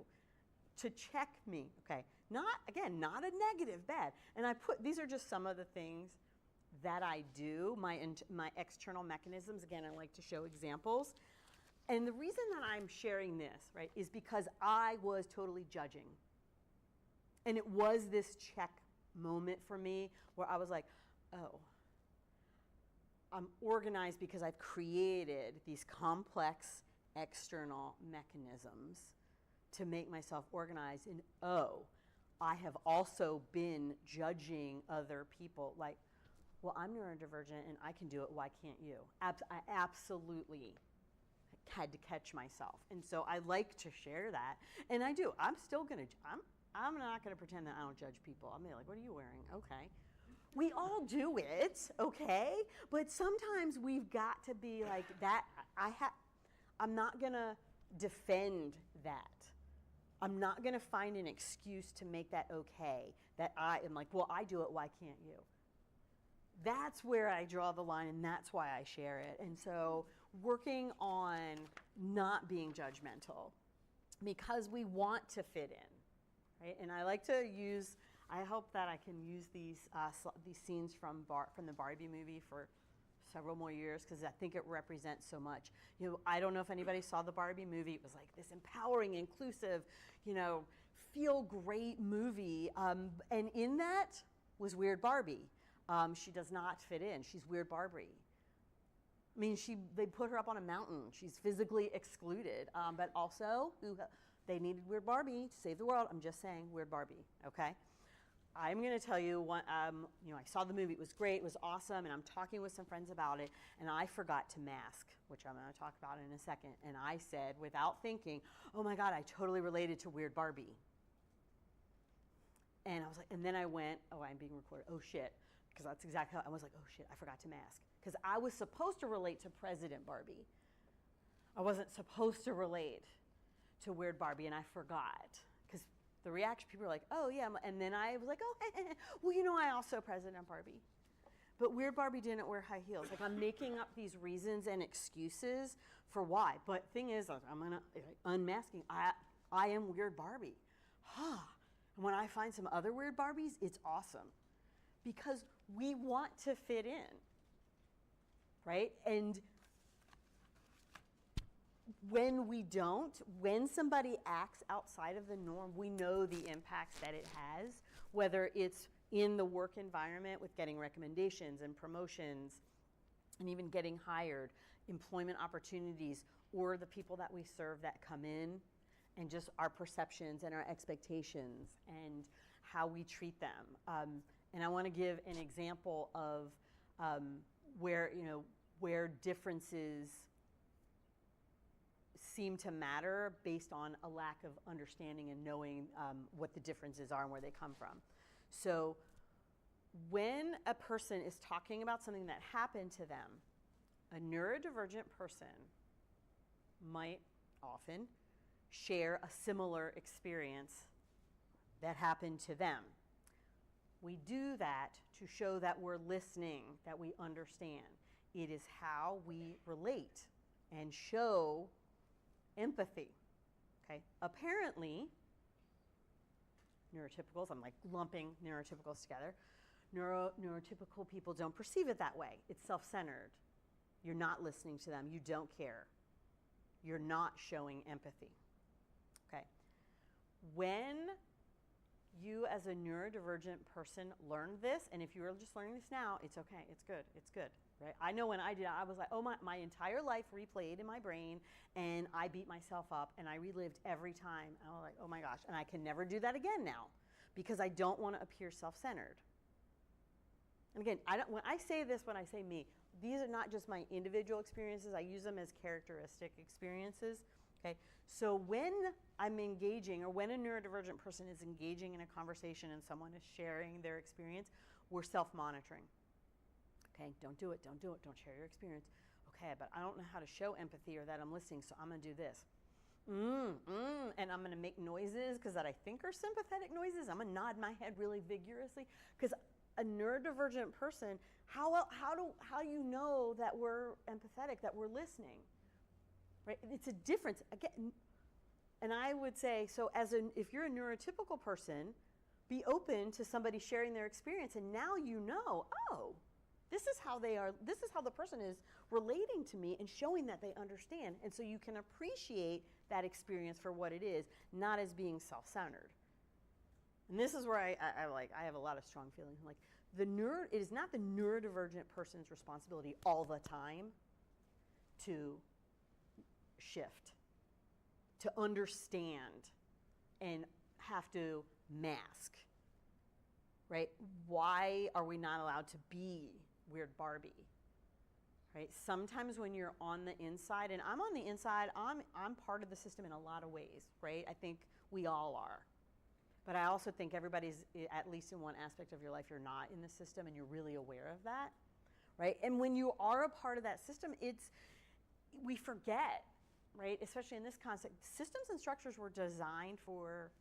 to check me, okay? Not a negative, bad. And these are just some of the things that I do, my external mechanisms. Again, I like to show examples. And the reason that I'm sharing this, right, is because I was totally judging. And it was this check moment for me where I was like, oh, I'm organized because I've created these complex external mechanisms to make myself organized. And oh, I have also been judging other people like, well, I'm neurodivergent and I can do it. Why can't you? I absolutely had to catch myself. And so I like to share that. And I do. I'm not going to pretend that I don't judge people. I'm like, what are you wearing? Okay. We all do it, okay? But sometimes we've got to be like that. I'm not going to defend that. I'm not going to find an excuse to make that okay. That I am like, well, I do it. Why can't you? That's where I draw the line, and that's why I share it. And so working on not being judgmental, because we want to fit in, right? And I like to use, I hope that I can use these scenes from the Barbie movie for several more years, because I think it represents so much. You know, I don't know if anybody saw the Barbie movie. It was like this empowering, inclusive, feel great movie. And in that was Weird Barbie. She does not fit in. She's Weird Barbie. I mean, they put her up on a mountain. She's physically excluded. But also, they needed Weird Barbie to save the world. I'm just saying, Weird Barbie, okay? I'm going to tell you, I saw the movie. It was great. It was awesome. And I'm talking with some friends about it. And I forgot to mask, which I'm going to talk about in a second. And I said, without thinking, oh my God, I totally related to Weird Barbie. And I was like, and then I went, oh, I'm being recorded. Oh, shit. Because that's exactly how I was like, oh, shit, I forgot to mask. Because I was supposed to relate to President Barbie. I wasn't supposed to relate to Weird Barbie, and I forgot. Because the reaction, people were like, oh, yeah. And then I was like, oh, well, I also President Barbie. But Weird Barbie didn't wear high heels. Like, I'm making up these reasons and excuses for why. But thing is, I'm going to, unmasking, I am Weird Barbie. And when I find some other Weird Barbies, it's awesome. Because we want to fit in, right? And when we don't, when somebody acts outside of the norm, we know the impacts that it has, whether it's in the work environment with getting recommendations and promotions and even getting hired, employment opportunities, or the people that we serve that come in, and just our perceptions and our expectations and how we treat them. And I want to give an example of where, where differences seem to matter based on a lack of understanding and knowing what the differences are and where they come from. So when a person is talking about something that happened to them, a neurodivergent person might often share a similar experience that happened to them. We do that to show that we're listening, that we understand. It is how we relate and show empathy. Okay? Apparently, neurotypicals, I'm like lumping neurotypicals together, neurotypical people don't perceive it that way. It's self-centered. You're not listening to them. You don't care. You're not showing empathy. Okay? When you as a neurodivergent person learn this, and if you're just learning this now, it's okay, it's good, right? I know when I did, I was like, oh, my entire life replayed in my brain, and I beat myself up, and I relived every time. And I was like, oh my gosh, and I can never do that again now, because I don't want to appear self-centered. And again, when I say this, when I say me, these are not just my individual experiences, I use them as characteristic experiences. Okay, so when I'm engaging, or when a neurodivergent person is engaging in a conversation and someone is sharing their experience, we're self-monitoring. Okay, don't do it, don't share your experience. Okay, but I don't know how to show empathy or that I'm listening, so I'm gonna do this. And I'm gonna make noises because that I think are sympathetic noises. I'm gonna nod my head really vigorously because a neurodivergent person, how you know that we're empathetic, that we're listening? Right? It's a difference. Again, and I would say, so if you're a neurotypical person, be open to somebody sharing their experience, and now you know, oh, this is how the person is relating to me and showing that they understand. And so you can appreciate that experience for what it is, not as being self-centered. And this is where I have a lot of strong feelings. Like it is not the neurodivergent person's responsibility all the time to shift, to understand, and have to mask, right? Why are we not allowed to be Weird Barbie, right? Sometimes when you're on the inside, and I'm on the inside, I'm part of the system in a lot of ways, right? I think we all are. But I also think everybody's, at least in one aspect of your life, you're not in the system and you're really aware of that, right? And when you are a part of that system, we forget, right? Especially in this concept, systems and structures were designed for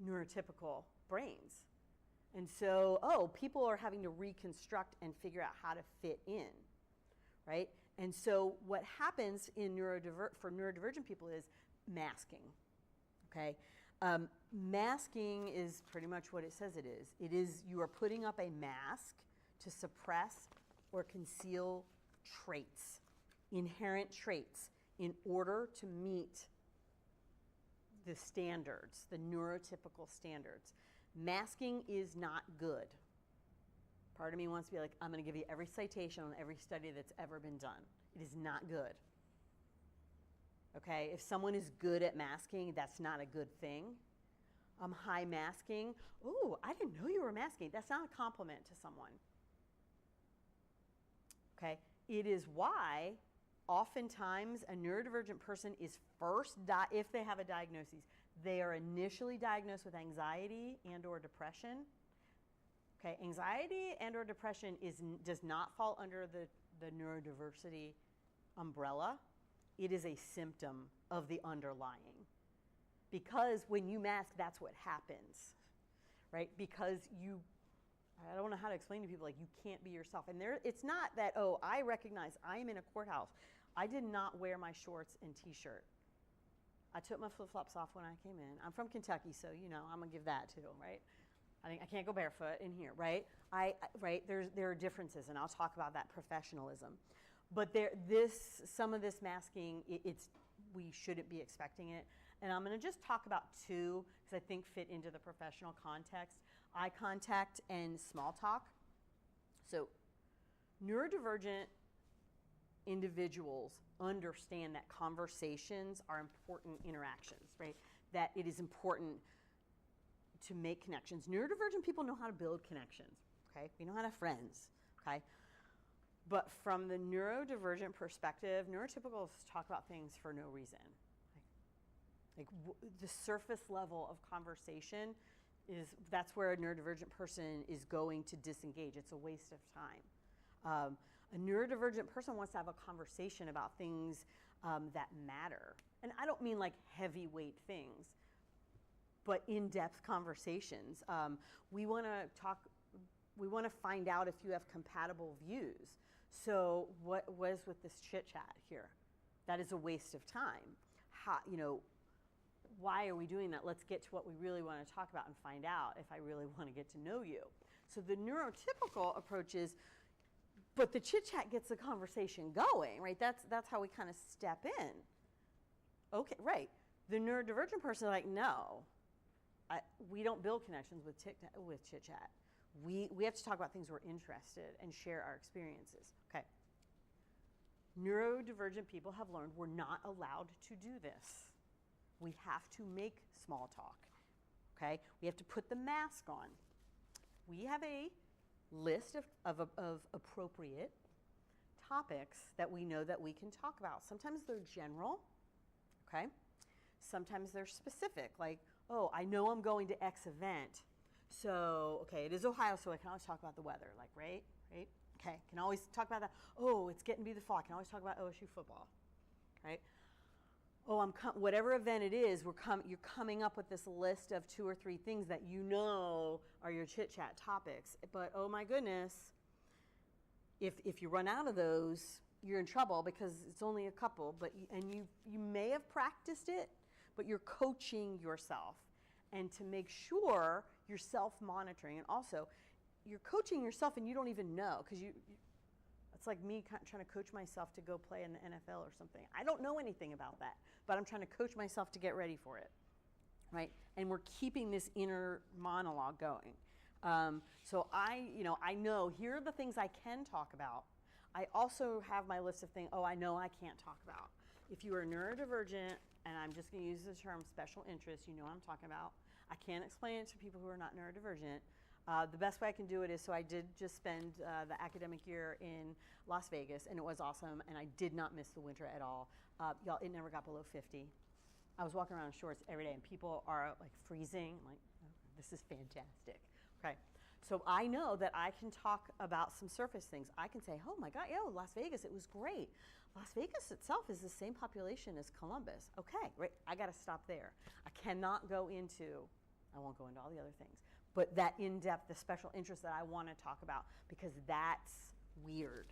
neurotypical brains. And so, people are having to reconstruct and figure out how to fit in, right? And so what happens for neurodivergent people is masking, okay? Masking is pretty much what it says it is. It is, you are putting up a mask to suppress or conceal traits, inherent traits, in order to meet the standards, the neurotypical standards. Masking is not good. Part of me wants to be like, I'm going to give you every citation on every study that's ever been done. It is not good. Okay, if someone is good at masking, that's not a good thing. High masking, ooh, I didn't know you were masking. That's not a compliment to someone. Okay, it is why oftentimes a neurodivergent person is first, if they have a diagnosis, they are initially diagnosed with anxiety and or depression. Okay, anxiety and or depression does not fall under the neurodiversity umbrella. It is a symptom of the underlying. Because when you mask, that's what happens, right? Because I don't know how to explain to people, like, you can't be yourself. And it's not that, oh, I recognize I am in a courthouse. I did not wear my shorts and t-shirt. I took my flip-flops off when I came in. I'm from Kentucky, so, I'm going to give that too, right? I can't go barefoot in here, right? Right, there are differences, and I'll talk about that professionalism. But some of this masking, we shouldn't be expecting it. And I'm going to just talk about two, because I think fit into the professional context: eye contact and small talk. So neurodivergent individuals understand that conversations are important interactions, right? That it is important to make connections. Neurodivergent people know how to build connections, okay? We know how to have friends, okay? But from the neurodivergent perspective, neurotypicals talk about things for no reason. The surface level of conversation that's where a neurodivergent person is going to disengage. It's a waste of time. A neurodivergent person wants to have a conversation about things that matter. And I don't mean like heavyweight things, but in-depth conversations. We want to find out if you have compatible views. So what was with this chit chat here? That is a waste of time. Why are we doing that? Let's get to what we really want to talk about and find out if I really want to get to know you. So the neurotypical approach is, but the chit chat gets the conversation going, right? That's how we kind of step in. Okay, right. The neurodivergent person is like, no, we don't build connections with chit chat. We have to talk about things we're interested and share our experiences. Okay. Neurodivergent people have learned we're not allowed to do this. We have to make small talk. Okay. We have to put the mask on. We have a list of appropriate topics that we know that we can talk about. Sometimes they're general. Okay. Sometimes they're specific, like, oh, I know I'm going to X event. So, okay, it is Ohio, so I can always talk about the weather, like, right? Okay, can always talk about that. Oh, it's getting to be the fall. I can always talk about OSU football, right? Oh, whatever event it is, you're coming up with this list of 2 or 3 things that you know are your chit-chat topics. But, oh my goodness, if you run out of those, you're in trouble because it's only a couple. You may have practiced it, but you're coaching yourself. And to make sure you're self-monitoring, and also you're coaching yourself and you don't even know, because it's like me trying to coach myself to go play in the NFL or something. I don't know anything about that, but I'm trying to coach myself to get ready for it, right? And we're keeping this inner monologue going. So I know here are the things I can talk about. I also have my list of things, I know I can't talk about. If you are neurodivergent, and I'm just going to use the term special interest, you know what I'm talking about. I can't explain it to people who are not neurodivergent. The best way I can do it is, so I did just spend the academic year in Las Vegas, and it was awesome, and I did not miss the winter at all. Y'all, it never got below 50. I was walking around in shorts every day, and people are like freezing. I'm like, oh, this is fantastic. Okay. So I know that I can talk about some surface things. I can say, oh my God, Las Vegas, it was great. Las Vegas itself is the same population as Columbus. Okay, right, I gotta stop there. I cannot go into, I won't go into all the other things, but that in-depth, the special interest that I wanna talk about, because that's weird.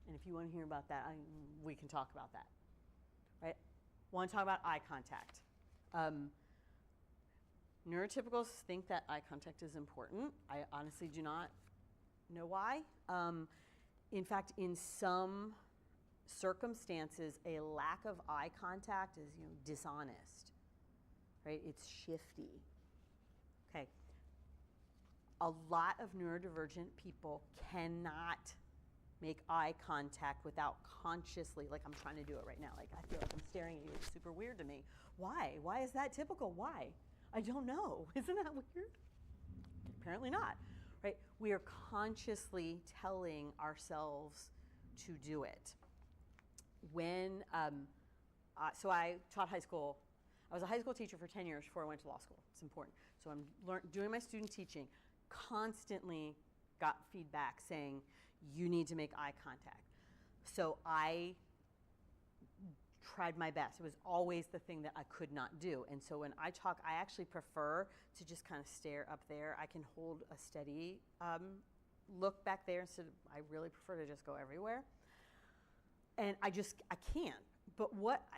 And if you wanna hear about that, we can talk about that, right? Wanna talk about eye contact. Neurotypicals think that eye contact is important. I honestly do not know why. In fact, in some circumstances, a lack of eye contact is, dishonest, right? It's shifty. Okay. A lot of neurodivergent people cannot make eye contact without consciously, like I'm trying to do it right now, like I feel like I'm staring at you, it's super weird to me. Why? Why is that typical? Why? I don't know. Isn't that weird? Apparently not, right? We are consciously telling ourselves to do it. When, so I taught high school. I was a high school teacher for 10 years before I went to law school. It's important. So I'm doing my student teaching, constantly got feedback saying, you need to make eye contact. So I tried my best. It was always the thing that I could not do. And so when I talk, I actually prefer to just kind of stare up there. I can hold a steady look back there instead of, I really prefer to just go everywhere. And I can't. But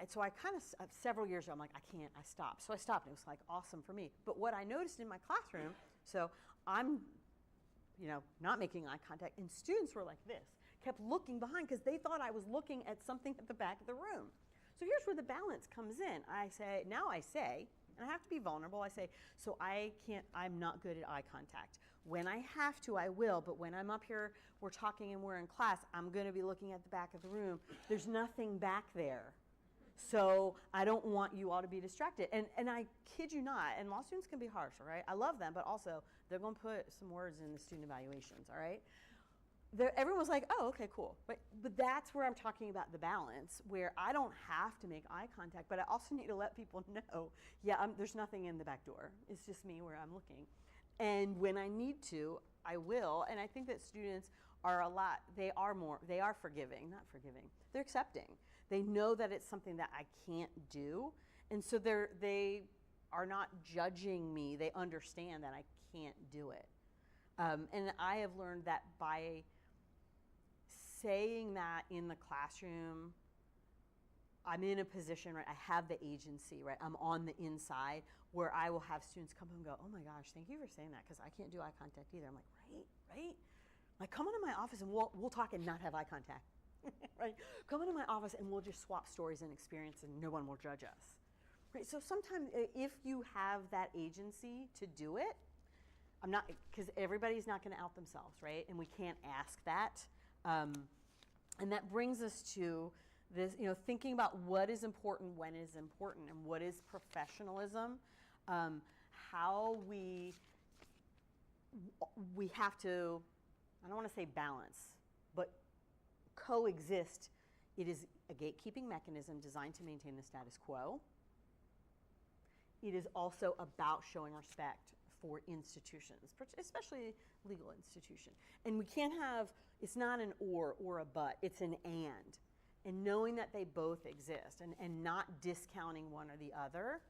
so I kind of, several years ago, I'm like, I can't, I stopped. So I stopped, and it was like awesome for me. But what I noticed in my classroom, so I'm, not making eye contact, and students were like this, kept looking behind because they thought I was looking at something at the back of the room. So here's where the balance comes in. I say, and I have to be vulnerable, I say, so I'm not good at eye contact. When I have to, I will, but when I'm up here, we're talking and we're in class, I'm gonna be looking at the back of the room. There's nothing back there. So I don't want you all to be distracted. And I kid you not, and law students can be harsh, all right? I love them, but also they're going to put some words in the student evaluations, all right? Everyone was like, oh, okay, cool. But that's where I'm talking about the balance, where I don't have to make eye contact, but I also need to let people know, yeah, there's nothing in the back door. It's just me where I'm looking. And when I need to, I will. And I think that students are they are forgiving, not forgiving. They're accepting. They know that it's something that I can't do. And so they are not judging me. They understand that I can't do it. And I have learned that by saying that in the classroom, I'm in a position, right? I have the agency, right? I'm on the inside where I will have students come and go, oh my gosh, thank you for saying that, because I can't do eye contact either. I'm like, right? Like, come into my office and we'll talk and not have eye contact, right? Come into my office and we'll just swap stories and experience and no one will judge us, right? So sometimes if you have that agency to do it, I'm not, because everybody's not going to out themselves, right? And we can't ask that. And that brings us to this, thinking about what is important, when is important, and what is professionalism. How we have to, I don't want to say balance, but coexist. It is a gatekeeping mechanism designed to maintain the status quo. It is also about showing respect for institutions, especially legal institution. And we can't have, it's not an or a but, it's an and. And knowing that they both exist and not discounting one or the other.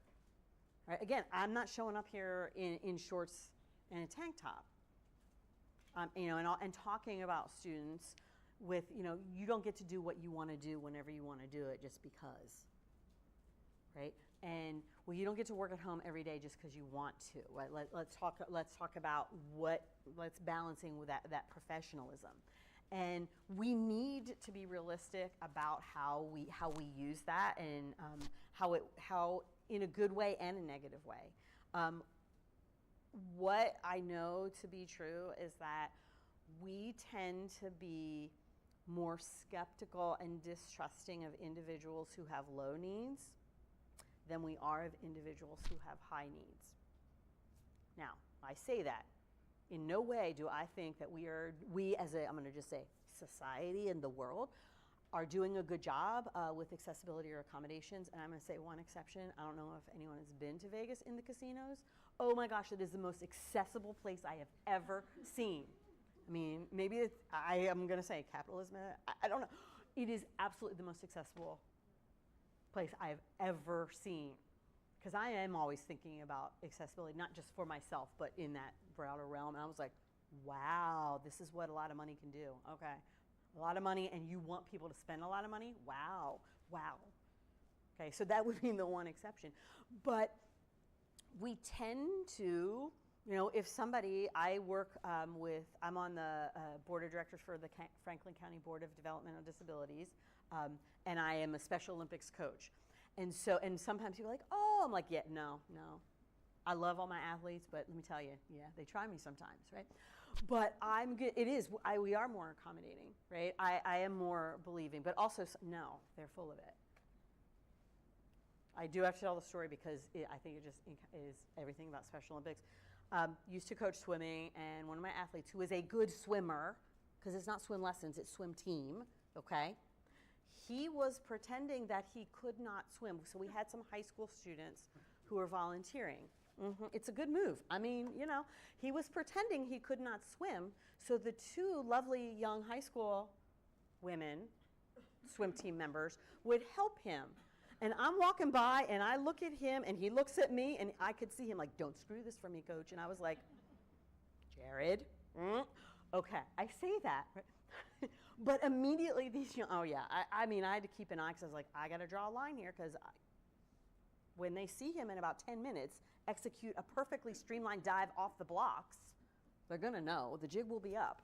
Right? Again, I'm not showing up here in shorts and a tank top. And talking about students with, you don't get to do what you want to do whenever you want to do it just because, right? And well, you don't get to work at home every day just because you want to. Right? Let's talk about let's balancing with that professionalism, and we need to be realistic about how we use that and how in a good way and a negative way. What I know to be true is that we tend to be more skeptical and distrusting of individuals who have low needs than we are of individuals who have high needs. Now, I say that. In no way do I think that we as I'm going to just say society and the world are doing a good job with accessibility or accommodations. And I'm going to say one exception. I don't know if anyone has been to Vegas in the casinos. Oh my gosh, it is the most accessible place I have ever seen. I mean, maybe I am going to say capitalism. I don't know. It is absolutely the most accessible place I've ever seen, because I am always thinking about accessibility, not just for myself, but in that broader realm. And I was like, wow, this is what a lot of money can do. Okay, a lot of money, and you want people to spend a lot of money? Wow. Okay, so that would be the one exception. But we tend to, if somebody, I'm on the board of directors for the Franklin County Board of Developmental Disabilities, and I am a Special Olympics coach. And sometimes people are like, oh, I'm like, yeah, no. I love all my athletes, but let me tell you, yeah, they try me sometimes, right? But I'm good. We are more accommodating, right? I am more believing, but also, no, they're full of it. I do have to tell the story because I think it just is everything about Special Olympics. Used to coach swimming, and one of my athletes, who is a good swimmer, because it's not swim lessons, it's swim team, okay? He was pretending that he could not swim. So we had some high school students who were volunteering. It's a good move. I mean, he was pretending he could not swim. So the two lovely young high school women, swim team members, would help him. And I'm walking by and I look at him and he looks at me and I could see him like, don't screw this for me, coach. And I was like, Jared, okay, I say that. But immediately these young, oh yeah, I mean, I had to keep an eye because I was like, I got to draw a line here, because when they see him in about 10 minutes execute a perfectly streamlined dive off the blocks, they're going to know. The jig will be up.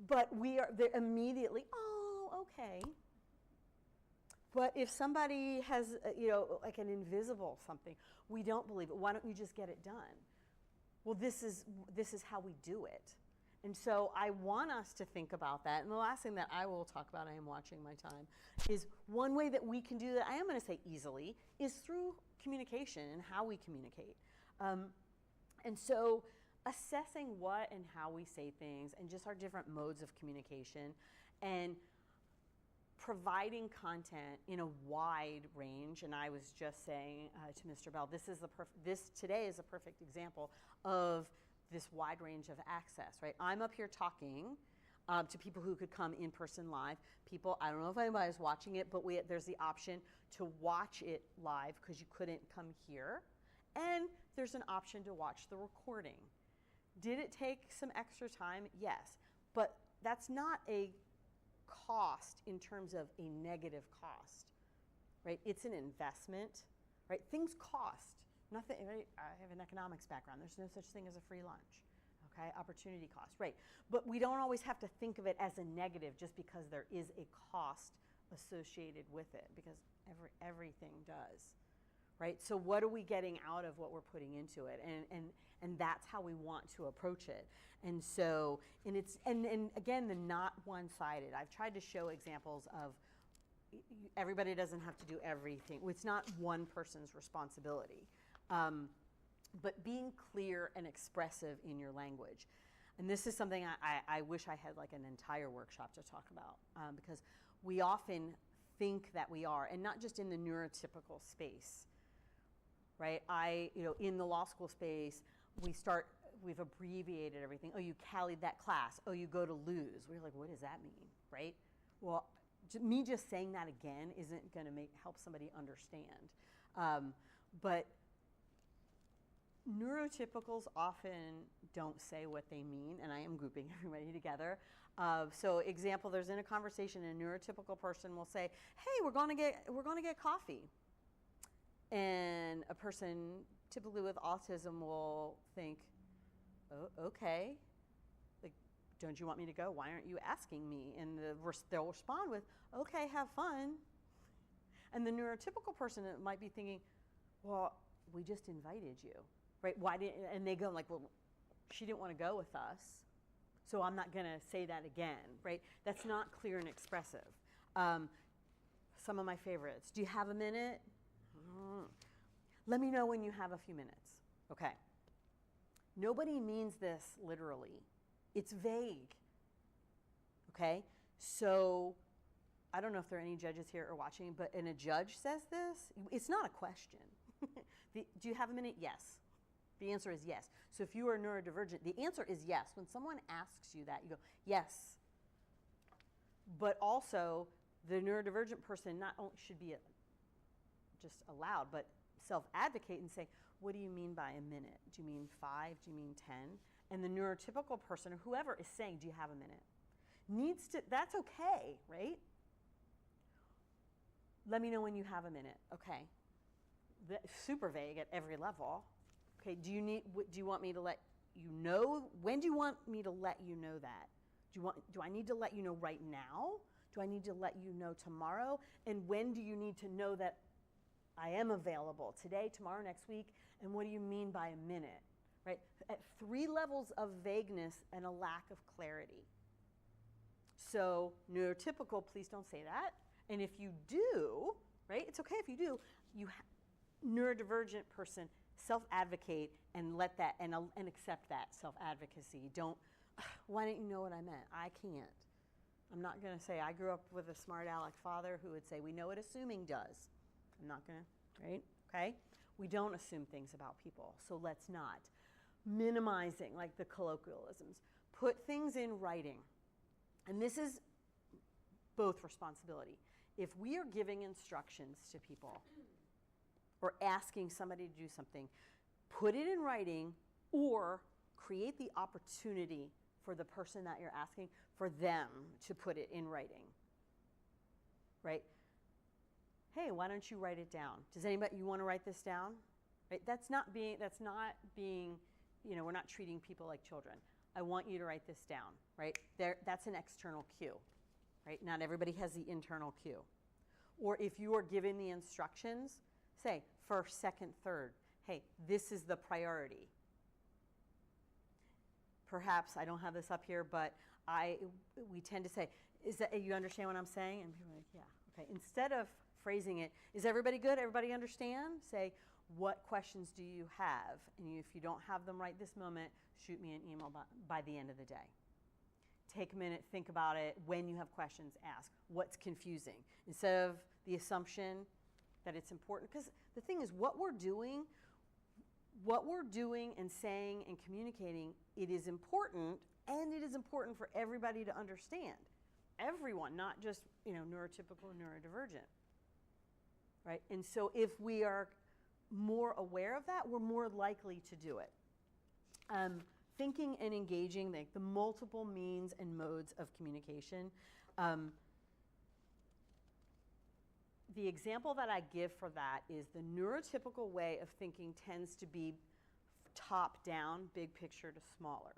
But they're immediately, oh, okay. But if somebody has, like an invisible something, we don't believe it. Why don't you just get it done? Well, this is how we do it. And so I want us to think about that. And the last thing that I will talk about, I am watching my time, is one way that we can do that, I am going to say easily, is through communication and how we communicate. And so assessing what and how we say things and just our different modes of communication and providing content in a wide range. And I was just saying to Mr. Bell, this today is a perfect example of this wide range of access, right? I'm up here talking to people who could come in person live. People, I don't know if anybody's watching it, but there's the option to watch it live because you couldn't come here. And there's an option to watch the recording. Did it take some extra time? Yes. But that's not a cost in terms of a negative cost, right? It's an investment, right? Things cost. Nothing, right? I have an economics background. There's no such thing as a free lunch, okay? Opportunity cost, right? But we don't always have to think of it as a negative just because there is a cost associated with it, because everything does, right? So what are we getting out of what we're putting into it? And that's how we want to approach it. And so, and again, the not one-sided. I've tried to show examples of everybody doesn't have to do everything. It's not one person's responsibility. But being clear and expressive in your language. And this is something I wish I had like an entire workshop to talk about, because we often think that we are, and not just in the neurotypical space, right? In the law school space, we've abbreviated everything. Oh, you CALI'd that class. Oh, you go to lose. We're like, what does that mean, right? Well, me just saying that again isn't going to help somebody understand. But neurotypicals often don't say what they mean, and I am grouping everybody together. So, example, there's in a conversation, a neurotypical person will say, "Hey, we're going to get coffee," and a person typically with autism will think, "Oh, okay. Like, don't you want me to go? Why aren't you asking me?" And they'll respond with, "Okay, have fun." And the neurotypical person might be thinking, "Well, we just invited you, right? Why didn't?" And they go like, "Well, she didn't want to go with us, so I'm not going to say that again," right? That's not clear and expressive. Some of my favorites. Do you have a minute? Let me know when you have a few minutes. Okay. Nobody means this literally. It's vague. Okay? So I don't know if there are any judges here or watching, but when a judge says this, it's not a question. Do you have a minute? Yes. The answer is yes. So if you are neurodivergent, the answer is yes. When someone asks you that, you go, yes. But also, the neurodivergent person not only should be just allowed, but self-advocate and say, what do you mean by a minute? Do you mean 5? Do you mean 10? And the neurotypical person, or whoever is saying, do you have a minute? That's okay, right? Let me know when you have a minute. Okay. Super vague at every level. Okay, do you want me to let you know? When do you want me to let you know that? Do I need to let you know right now? Do I need to let you know tomorrow? And when do you need to know that I am available? Today, tomorrow, next week? And what do you mean by a minute? Right? At 3 levels of vagueness and a lack of clarity. So, neurotypical, please don't say that. And if you do, right, it's okay if you do, neurodivergent person, self-advocate and let that, and accept that self-advocacy. Don't, why didn't you know what I meant? I can't. I'm not going to say, I grew up with a smart aleck father who would say, we know what assuming does. I'm not going to, right? Okay? We don't assume things about people, so let's not. Minimizing, like the colloquialisms. Put things in writing. And this is both responsibility. If we are giving instructions to people or asking somebody to do something, put it in writing or create the opportunity for the person that you're asking, for them to put it in writing, right? Hey, why don't you write it down? Does anybody, you want to write this down? Right? That's not being, we're not treating people like children. I want you to write this down, right? That's an external cue, right? Not everybody has the internal cue. Or if you are given the instructions, say first, second, third. Hey, this is the priority. perhaps, I don't have this up here, but we tend to say, is that, you understand what I'm saying? And people are like, yeah, okay. Instead of phrasing it, is everybody good? Everybody understand? Say, what questions do you have? And if you don't have them right this moment, shoot me an email by the end of the day. Take a minute, think about it. When you have questions, ask. What's confusing? Instead of the assumption that it's important. Because the thing is, what we're doing and saying and communicating, it is important, and it is important for everybody to understand. Everyone, not just, neurotypical and neurodivergent. Right? And so if we are more aware of that, we're more likely to do it. Thinking and engaging, the multiple means and modes of communication. The example that I give for that is the neurotypical way of thinking tends to be top down, big picture to smaller.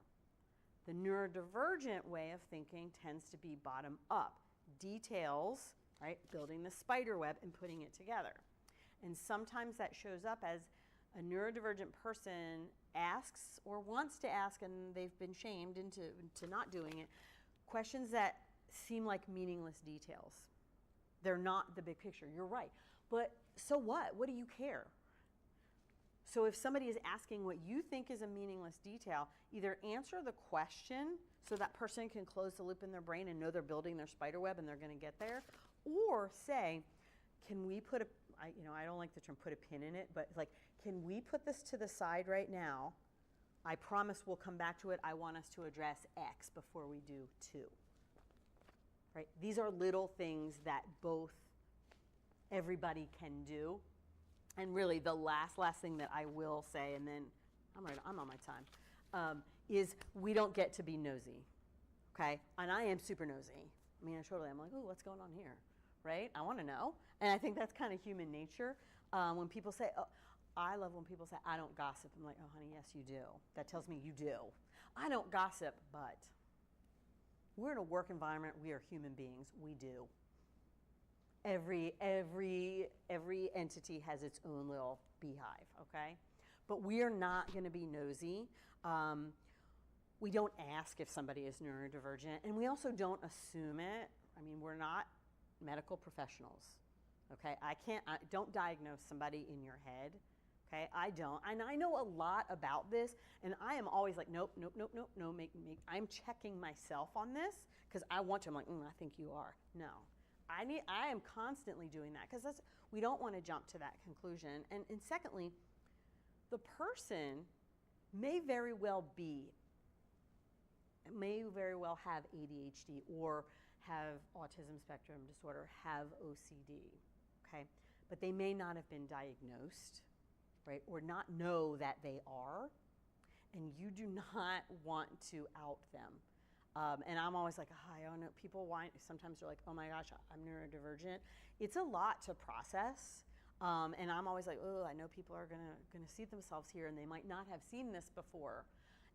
The neurodivergent way of thinking tends to be bottom up, details, right, building the spider web and putting it together. And sometimes that shows up as a neurodivergent person asks or wants to ask, and they've been shamed into not doing it, questions that seem like meaningless details. They're not the big picture. You're right. But so what? What do you care? So if somebody is asking what you think is a meaningless detail, either answer the question so that person can close the loop in their brain and know they're building their spider web and they're going to get there, or say, can we put I don't like the term put a pin in it, but like, can we put this to the side right now? I promise we'll come back to it. I want us to address X before we do 2. Right? These are little things that both everybody can do. And really the last thing that I will say, and then I'm on my time, is we don't get to be nosy, okay? And I am super nosy. I mean, I'm like, oh, what's going on here, right? I want to know. And I think that's kind of human nature. When people say, oh, I love when people say, I don't gossip. I'm like, oh, honey, yes, you do. That tells me you do. I don't gossip, but we're in a work environment. We are human beings. We do. Every entity has its own little beehive, okay? But we are not going to be nosy. We don't ask if somebody is neurodivergent, and we also don't assume it. I mean, we're not medical professionals, okay? Don't diagnose somebody in your head, okay? I don't. And I know a lot about this, and I am always like, nope, I'm checking myself on this because I want to. I'm like, I think you are. No. I am constantly doing that because we don't want to jump to that conclusion. And secondly, the person may very well have ADHD or have autism spectrum disorder, have OCD, okay? But they may not have been diagnosed, right, or not know that they are, and you do not want to out them. And I'm always like, I don't know, people whine. Sometimes they're like, oh my gosh, I'm neurodivergent. It's a lot to process. And I'm always like, oh, I know people are gonna see themselves here and they might not have seen this before.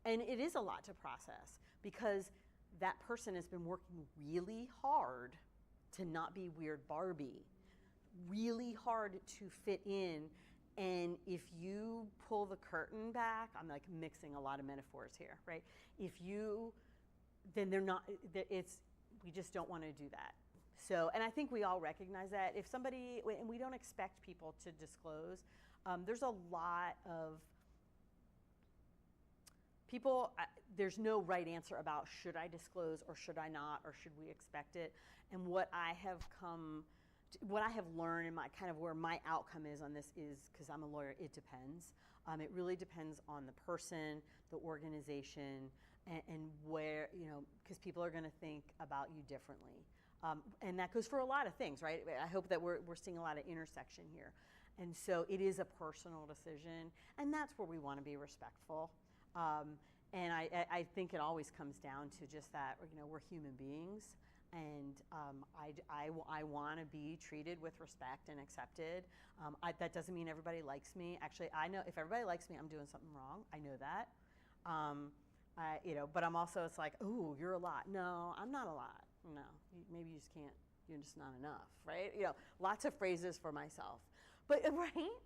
And it is a lot to process because that person has been working really hard to not be weird Barbie, really hard to fit in. And if you pull the curtain back, I'm like mixing a lot of metaphors here, right? Then they're not, we just don't want to do that. So, and I think we all recognize that. If somebody, and we don't expect people to disclose, there's a lot of people, there's no right answer about should I disclose or should I not, or should we expect it? And what I have learned and where my outcome is on this is, because I'm a lawyer, it depends. It really depends on the person, the organization, and where, because people are going to think about you differently. And that goes for a lot of things, right? I hope that we're seeing a lot of intersection here. And so it is a personal decision, and that's where we want to be respectful. And I think it always comes down to just that, we're human beings, and I want to be treated with respect and accepted. That doesn't mean everybody likes me. Actually, I know if everybody likes me, I'm doing something wrong. I know that. But I'm also, it's like, oh, you're a lot. No, I'm not a lot. No, maybe you just can't, you're just not enough, right? Lots of phrases for myself. But, right?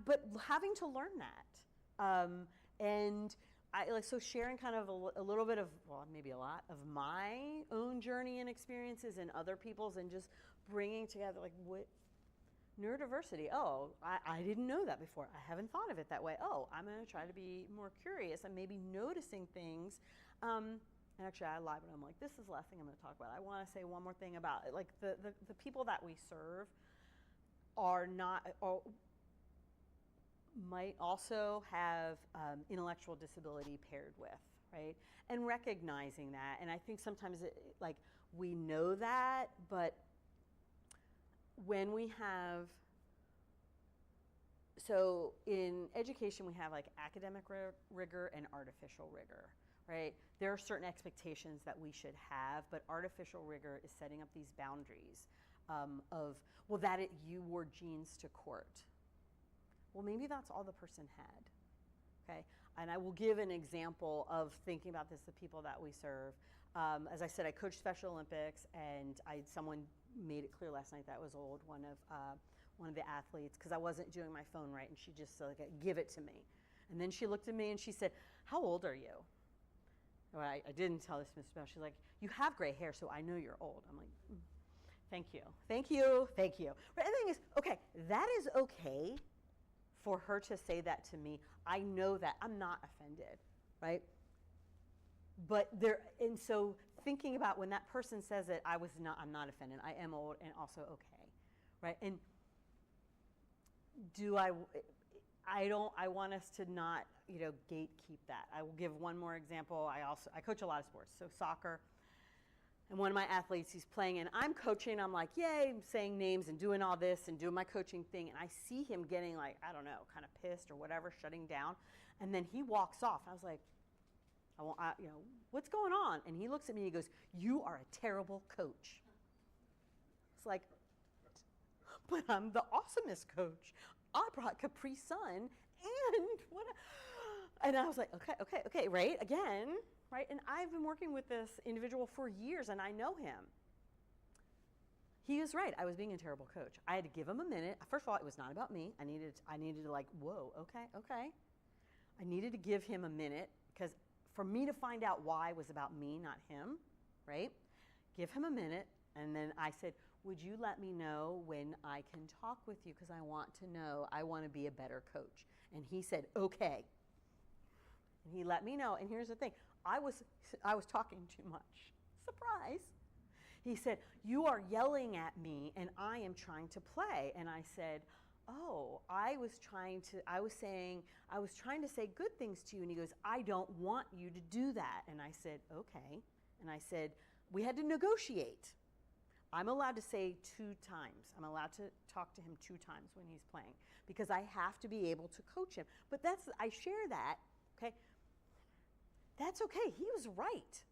But having to learn that. And so sharing kind of a little bit of, well, maybe a lot of my own journey and experiences and other people's, and just bringing together like what neurodiversity. Oh, I didn't know that before. I haven't thought of it that way. Oh, I'm going to try to be more curious and maybe noticing things. And actually, I lied, but I'm like, this is the last thing I'm going to talk about. I want to say one more thing about it. Like the people that we serve are not, or might also have intellectual disability paired with, right? And recognizing that. And I think sometimes like we know that, but when we have, so in education we have like academic rigor and artificial rigor, right? There are certain expectations that we should have, but artificial rigor is setting up these boundaries of, well, you wore jeans to court. Well, maybe that's all the person had, okay? And I will give an example of thinking about this, the people that we serve. As I said, I coached Special Olympics, and someone made it clear last night that was old, one of the athletes, because I wasn't doing my phone right, and she just said, like, give it to me. And then she looked at me and she said, how old are you? Well, I didn't tell this Miss Bell. She's like, you have gray hair, so I know you're old. I'm like, thank you, thank you, thank you. But the thing is, okay, that is okay for her to say that to me. I know that I'm not offended, right? But and so thinking about when that person says it, I'm not offended. I am old and also okay, right? And I want us to not, gatekeep that. I will give one more example. I coach a lot of sports, so soccer. And one of my athletes, he's playing, and I'm coaching. I'm like, yay, I'm saying names and doing all this and doing my coaching thing. And I see him getting like, I don't know, kind of pissed or whatever, shutting down. And then he walks off. I was like, what's going on? And he looks at me and he goes, you are a terrible coach. It's like, but I'm the awesomest coach. I brought Capri Sun and what? And I was like, okay, right? Again, right? And I've been working with this individual for years, and I know him. He was right. I was being a terrible coach. I had to give him a minute. First of all, it was not about me. I needed to like, whoa, okay. I needed to give him a minute, because for me to find out why was about me, not him, right? Give him a minute, and then I said, would you let me know when I can talk with you, because I want to know, I want to be a better coach. And he said, okay. And he let me know, and here's the thing. I was talking too much. Surprise. He said, you are yelling at me, and I am trying to play. And I said, oh, I was trying to say good things to you. And he goes, I don't want you to do that. And I said, okay. And I said, we had to negotiate. I'm allowed to say 2 times. I'm allowed to talk to him 2 times when he's playing, because I have to be able to coach him. But I share that, okay? That's okay. He was right.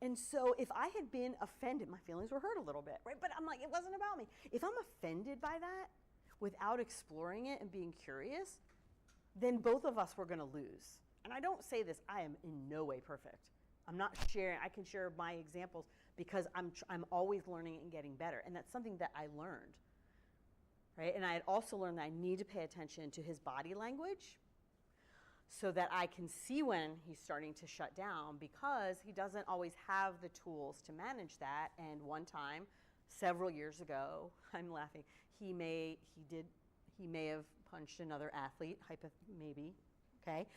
And so if I had been offended, my feelings were hurt a little bit, right? But I'm like, it wasn't about me. If I'm offended by that without exploring it and being curious, then both of us were going to lose. And I don't say this, I am in no way perfect. I'm not sharing, I can share my examples because I'm always learning and getting better. And that's something that I learned, right? And I had also learned that I need to pay attention to his body language so that I can see when he's starting to shut down, because he doesn't always have the tools to manage that. And one time, several years ago, I'm laughing, he may have punched another athlete, maybe, okay?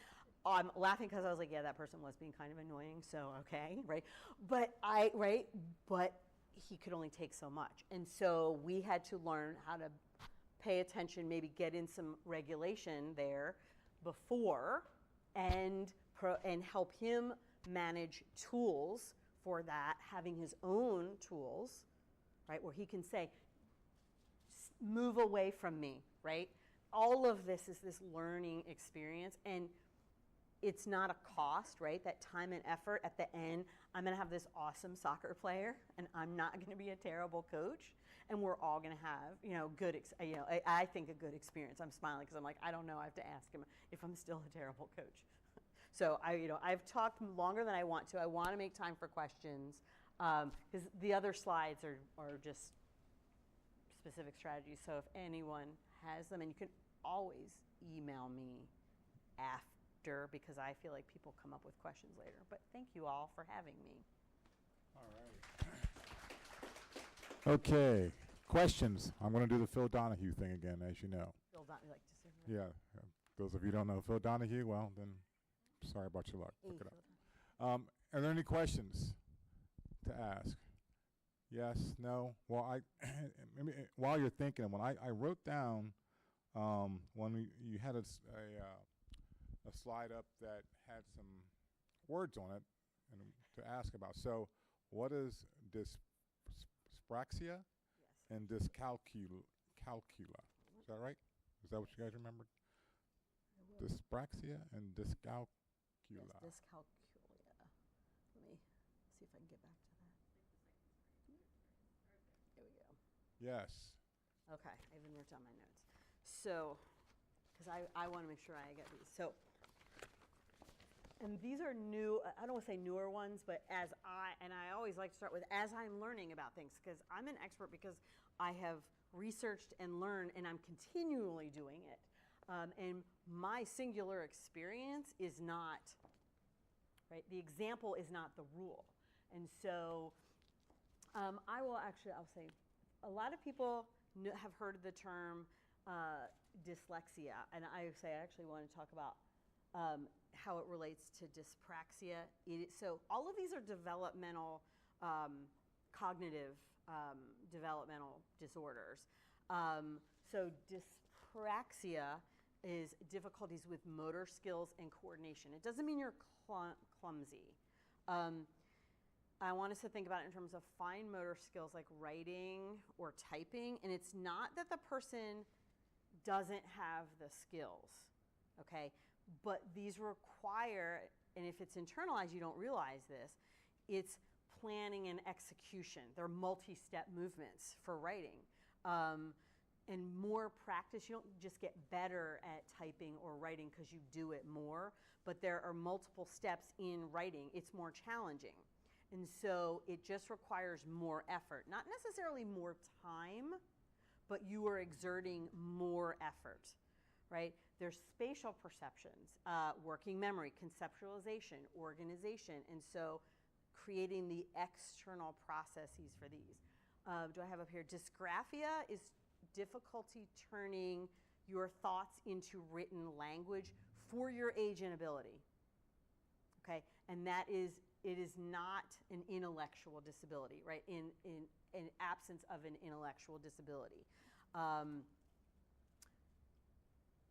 I'm laughing because I was like, yeah, that person was being kind of annoying, so okay, right? But he could only take so much. And so we had to learn how to pay attention, maybe get in some regulation there before, and help him manage tools for that, having his own tools, right, where he can say, move away from me, right? All of this is this learning experience, and it's not a cost, right? That time and effort at the end, I'm going to have this awesome soccer player, and I'm not going to be a terrible coach, and we're all going to have, I think a good experience. I'm smiling because I'm like, I don't know. I have to ask him if I'm still a terrible coach. So I've talked longer than I want to. I want to make time for questions, because the other slides are just specific strategies. So if anyone has them, and you can always email me after because I feel like people come up with questions later. But thank you all for having me. All right. Okay, questions. I'm going to do the Phil Donahue thing again, as you know. Phil Don, like to say that? Yeah, those of you who don't know Phil Donahue, well, then sorry about your luck. Look it Phil up. Are there any questions to ask? Yes, no? Well, maybe, while you're thinking, when I wrote down, when you had a slide up that had some words on it and to ask about. So what is dyspraxia and dyscalculia? Is that right? Is that what you guys remembered? Dyspraxia and dyscalculia. Yes, dyscalculia. Let me see if I can get back to that. There we go. Yes. Okay, I even wrote down my notes. So, because I want to make sure I get these. So, and these are new, I don't want to say newer ones, but I always like to start with as I'm learning about things, because I'm an expert because I have researched and learned, and I'm continually doing it. And my singular experience is not, right? The example is not the rule. And so I'll say, a lot of people have heard of the term dyslexia, and I actually want to talk about how it relates to dyspraxia. So all of these are developmental, cognitive developmental disorders. So dyspraxia is difficulties with motor skills and coordination. It doesn't mean you're clumsy. I want us to think about it in terms of fine motor skills like writing or typing, and it's not that the person doesn't have the skills, okay? But these require, and if it's internalized, you don't realize this, it's planning and execution. They're multi-step movements for writing. And more practice, you don't just get better at typing or writing because you do it more, but there are multiple steps in writing. It's more challenging. And so it just requires more effort, not necessarily more time, but you are exerting more effort, right? There's spatial perceptions, working memory, conceptualization, organization, and so creating the external processes for these. Do I have up here? Dysgraphia is difficulty turning your thoughts into written language for your age and ability, okay? And it is not an intellectual disability, right? In absence of an intellectual disability.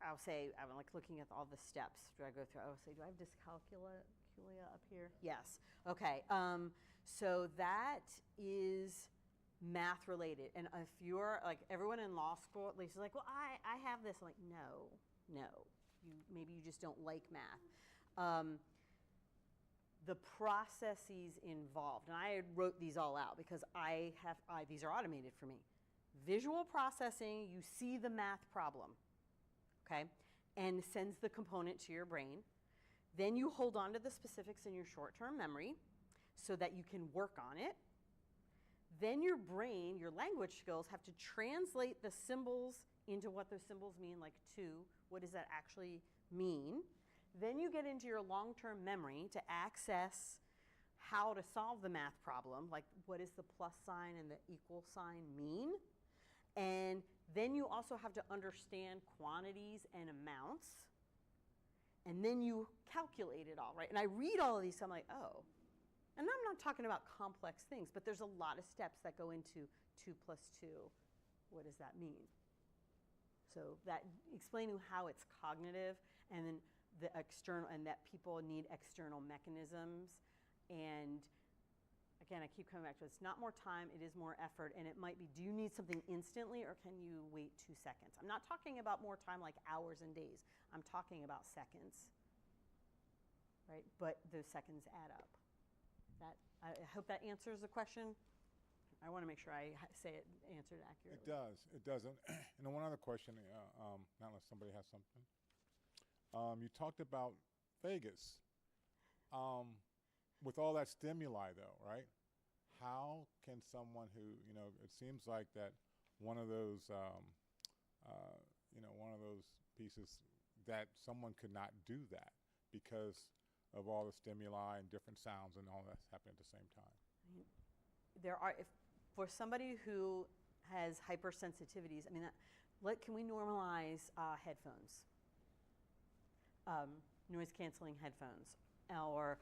I'll say, I'm like looking at all the steps. Do I go through? I'll say, do I have dyscalculia up here? Yes. Okay. So that is math related. And if you're like everyone in law school, at least is like, well, I have this. I'm like, no. Maybe you just don't like math. The processes involved, and I wrote these all out because these are automated for me. Visual processing, you see the math problem, okay, and sends the component to your brain. Then you hold on to the specifics in your short-term memory so that you can work on it. Then your brain, your language skills, have to translate the symbols into what those symbols mean, like to, what does that actually mean? Then you get into your long-term memory to access how to solve the math problem, like what does the plus sign and the equal sign mean? And then you also have to understand quantities and amounts. And then you calculate it all, right? And I read all of these, so I'm like, oh. And I'm not talking about complex things, but there's a lot of steps that go into 2 + 2. What does that mean? So that explaining how it's cognitive, and then the external, and that people need external mechanisms. And again, I keep coming back to it's not more time, it is more effort, and it might be, do you need something instantly or can you wait 2 seconds? I'm not talking about more time like hours and days. I'm talking about seconds, right? But those seconds add up. I hope that answers the question. I want to make sure I say it answered accurately. It does. And one other question, not unless somebody has something. You talked about Vegas. With all that stimuli though, right? How can someone who, it seems like that one of those, one of those pieces that someone could not do that. because of all the stimuli and different sounds and all that's happening at the same time? There are, if for somebody who has hypersensitivities, I mean, can we normalize headphones? Noise canceling headphones, or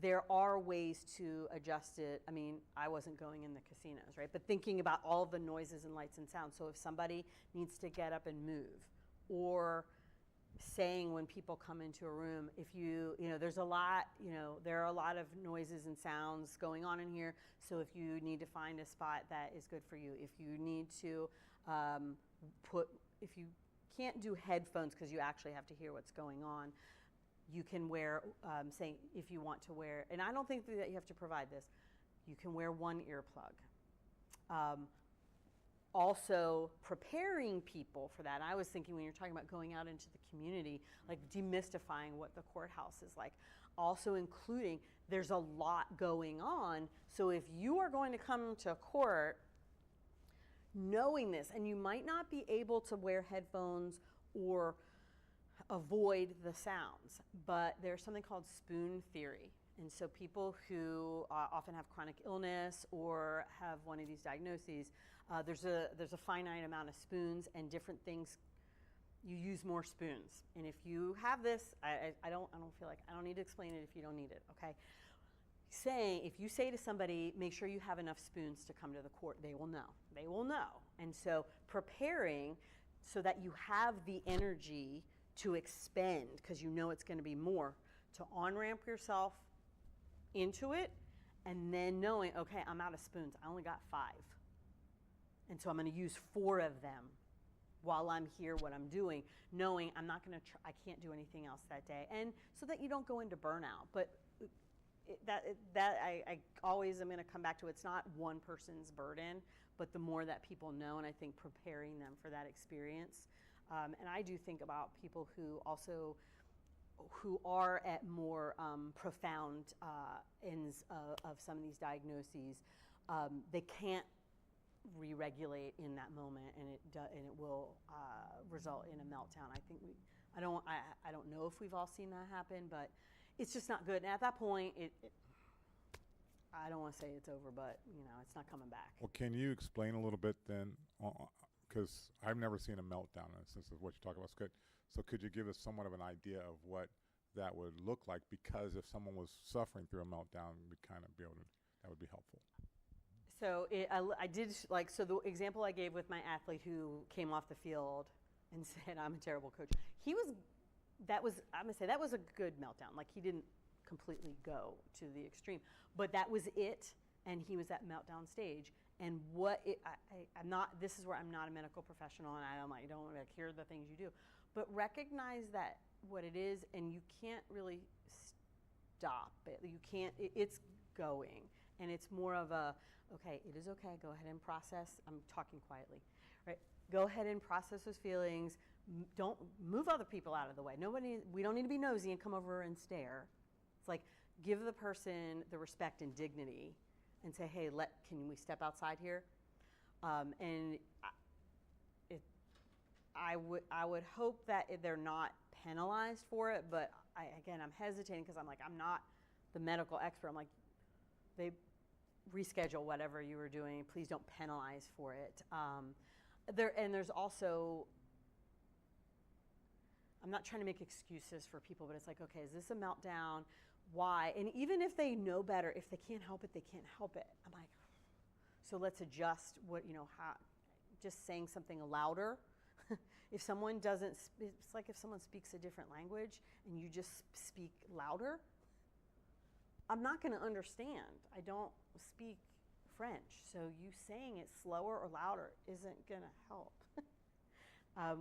there are ways to adjust it. I mean, I wasn't going in the casinos, right? But thinking about all the noises and lights and sounds. So if somebody needs to get up and move, or saying when people come into a room, if there's a lot, there are a lot of noises and sounds going on in here. So if you need to find a spot that is good for you, if you need to if you can't do headphones because you actually have to hear what's going on, you can wear, say, if you want to wear, and I don't think that you have to provide this, you can wear one earplug. Also preparing people for that. I was thinking when you're talking about going out into the community, like demystifying what the courthouse is like. Also including, there's a lot going on. So if you are going to come to court knowing this, and you might not be able to wear headphones or avoid the sounds, but there's something called spoon theory. And so people who often have chronic illness or have one of these diagnoses, there's a finite amount of spoons and different things. You use more spoons. And if you have this, I don't feel like, I don't need to explain it if you don't need it, okay? If you say to somebody, make sure you have enough spoons to come to the court, they will know. They will know. And so preparing so that you have the energy to expend, because you know it's going to be more, to on-ramp yourself into it, and then knowing, okay, I'm out of spoons. I only got 5. And so I'm going to use 4 of them while I'm here, what I'm doing, knowing I'm not going to, I can't do anything else that day. And so that you don't go into burnout. But I always am going to come back to, it's not one person's burden, but the more that people know, and I think preparing them for that experience. And I do think about people who are at more profound ends of some of these diagnoses. They can't re-regulate in that moment, and it will result in a meltdown. I don't know if we've all seen that happen, but it's just not good. And at that point, I don't want to say it's over, but it's not coming back. Well, can you explain a little bit then, because I've never seen a meltdown in the sense of what you're talking about. So could you give us somewhat of an idea of what that would look like? Because if someone was suffering through a meltdown, we'd kind of be able to, that would be helpful. So I did, so the example I gave with my athlete who came off the field and said, I'm a terrible coach. I'm going to say that was a good meltdown. Like, he didn't completely go to the extreme, but that was it. And he was at meltdown stage. And this is where I'm not a medical professional, and I don't want to hear the things you do, but recognize that what it is, and you can't really stop it. You can't, it's going. And it's more of a, okay, it is okay, go ahead and process. I'm talking quietly, right? Go ahead and process those feelings. Don't move other people out of the way. We don't need to be nosy and come over and stare. It's like, give the person the respect and dignity and say, hey, can we step outside here? And I would hope that they're not penalized for it, but I'm hesitating because I'm not the medical expert. I'm like, they reschedule whatever you were doing. Please don't penalize for it. There's also, I'm not trying to make excuses for people, but it's like, okay, is this a meltdown? Why? And even if they know better, if they can't help it, they can't help it. I'm like, so let's adjust just saying something louder. If someone doesn't, it's like if someone speaks a different language and you just speak louder, I'm not going to understand. I don't speak French, so you saying it slower or louder isn't going to help.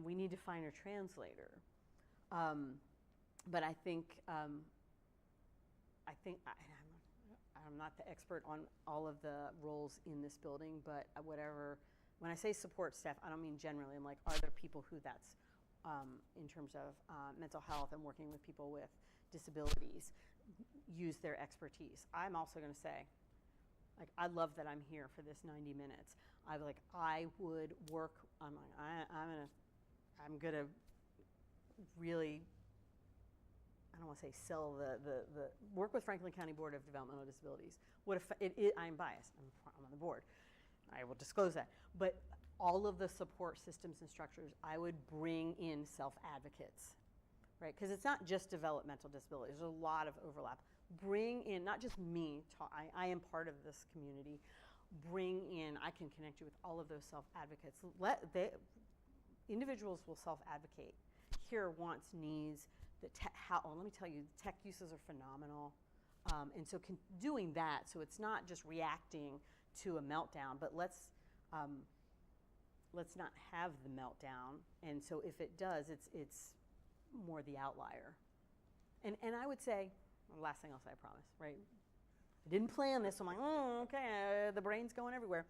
We need to find a translator. But I think I'm not the expert on all of the roles in this building, but when I say support staff, I don't mean generally. I'm like, are there people who that's in terms of mental health and working with people with disabilities, use their expertise. I'm also going to say, like, I love that I'm here for this 90 minutes. I would work. I'm gonna really I don't want to say sell the work with Franklin County Board of Developmental Disabilities. What if I'm biased? I'm on the board. I will disclose that. But all of the support systems and structures, I would bring in self-advocates, right? Because it's not just developmental disabilities. There's a lot of overlap. Bring in, not just me, I am part of this community. Bring in, I can connect you with all of those self-advocates. Individuals will self-advocate, hear wants, needs, let me tell you, the tech uses are phenomenal. And so doing that, so it's not just reacting to a meltdown, but let's not have the meltdown. And so if it does, it's more the outlier. And I would say, last thing I'll say, I promise, right? I didn't plan this, so I'm like, okay, the brain's going everywhere.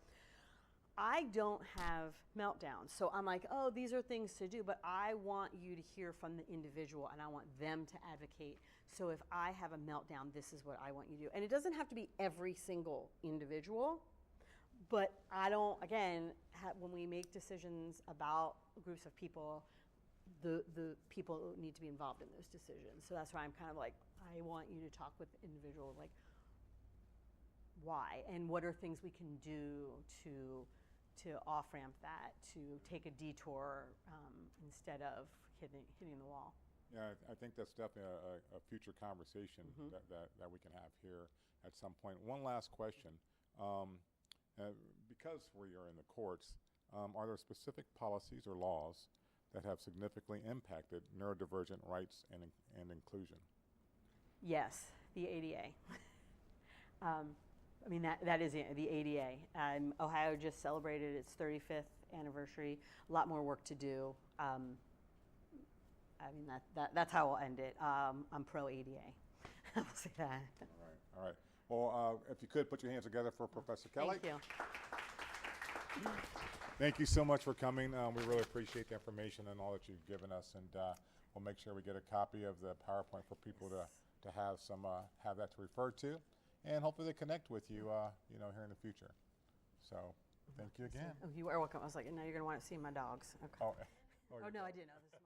I don't have meltdowns, so I'm like, oh, these are things to do, but I want you to hear from the individual, and I want them to advocate. So if I have a meltdown, this is what I want you to do. And it doesn't have to be every single individual, but I don't, again, when we make decisions about groups of people, the people need to be involved in those decisions. So that's why I'm kind of like, I want you to talk with the individual, like, why, and what are things we can do to off-ramp that, to take a detour instead of hitting the wall. Yeah, I think that's definitely a future conversation that we can have here at some point. One last question. Because we are in the courts, are there specific policies or laws that have significantly impacted neurodivergent rights and inclusion? Yes, the ADA. I mean, that is the ADA. Ohio just celebrated its 35th anniversary. A lot more work to do. I mean, that's how I'll end it. I'm pro ADA. I'll say that. All right. Well, if you could put your hands together for Professor Kelly. Thank you. Thank you so much for coming. We really appreciate the information and all that you've given us, and we'll make sure we get a copy of the PowerPoint for people to have have that to refer to. And hopefully they connect with you, here in the future. So, thank you again. Oh, you are welcome. I was like, now you're going to want to see my dogs. Okay. Oh, Oh, no, I didn't know this.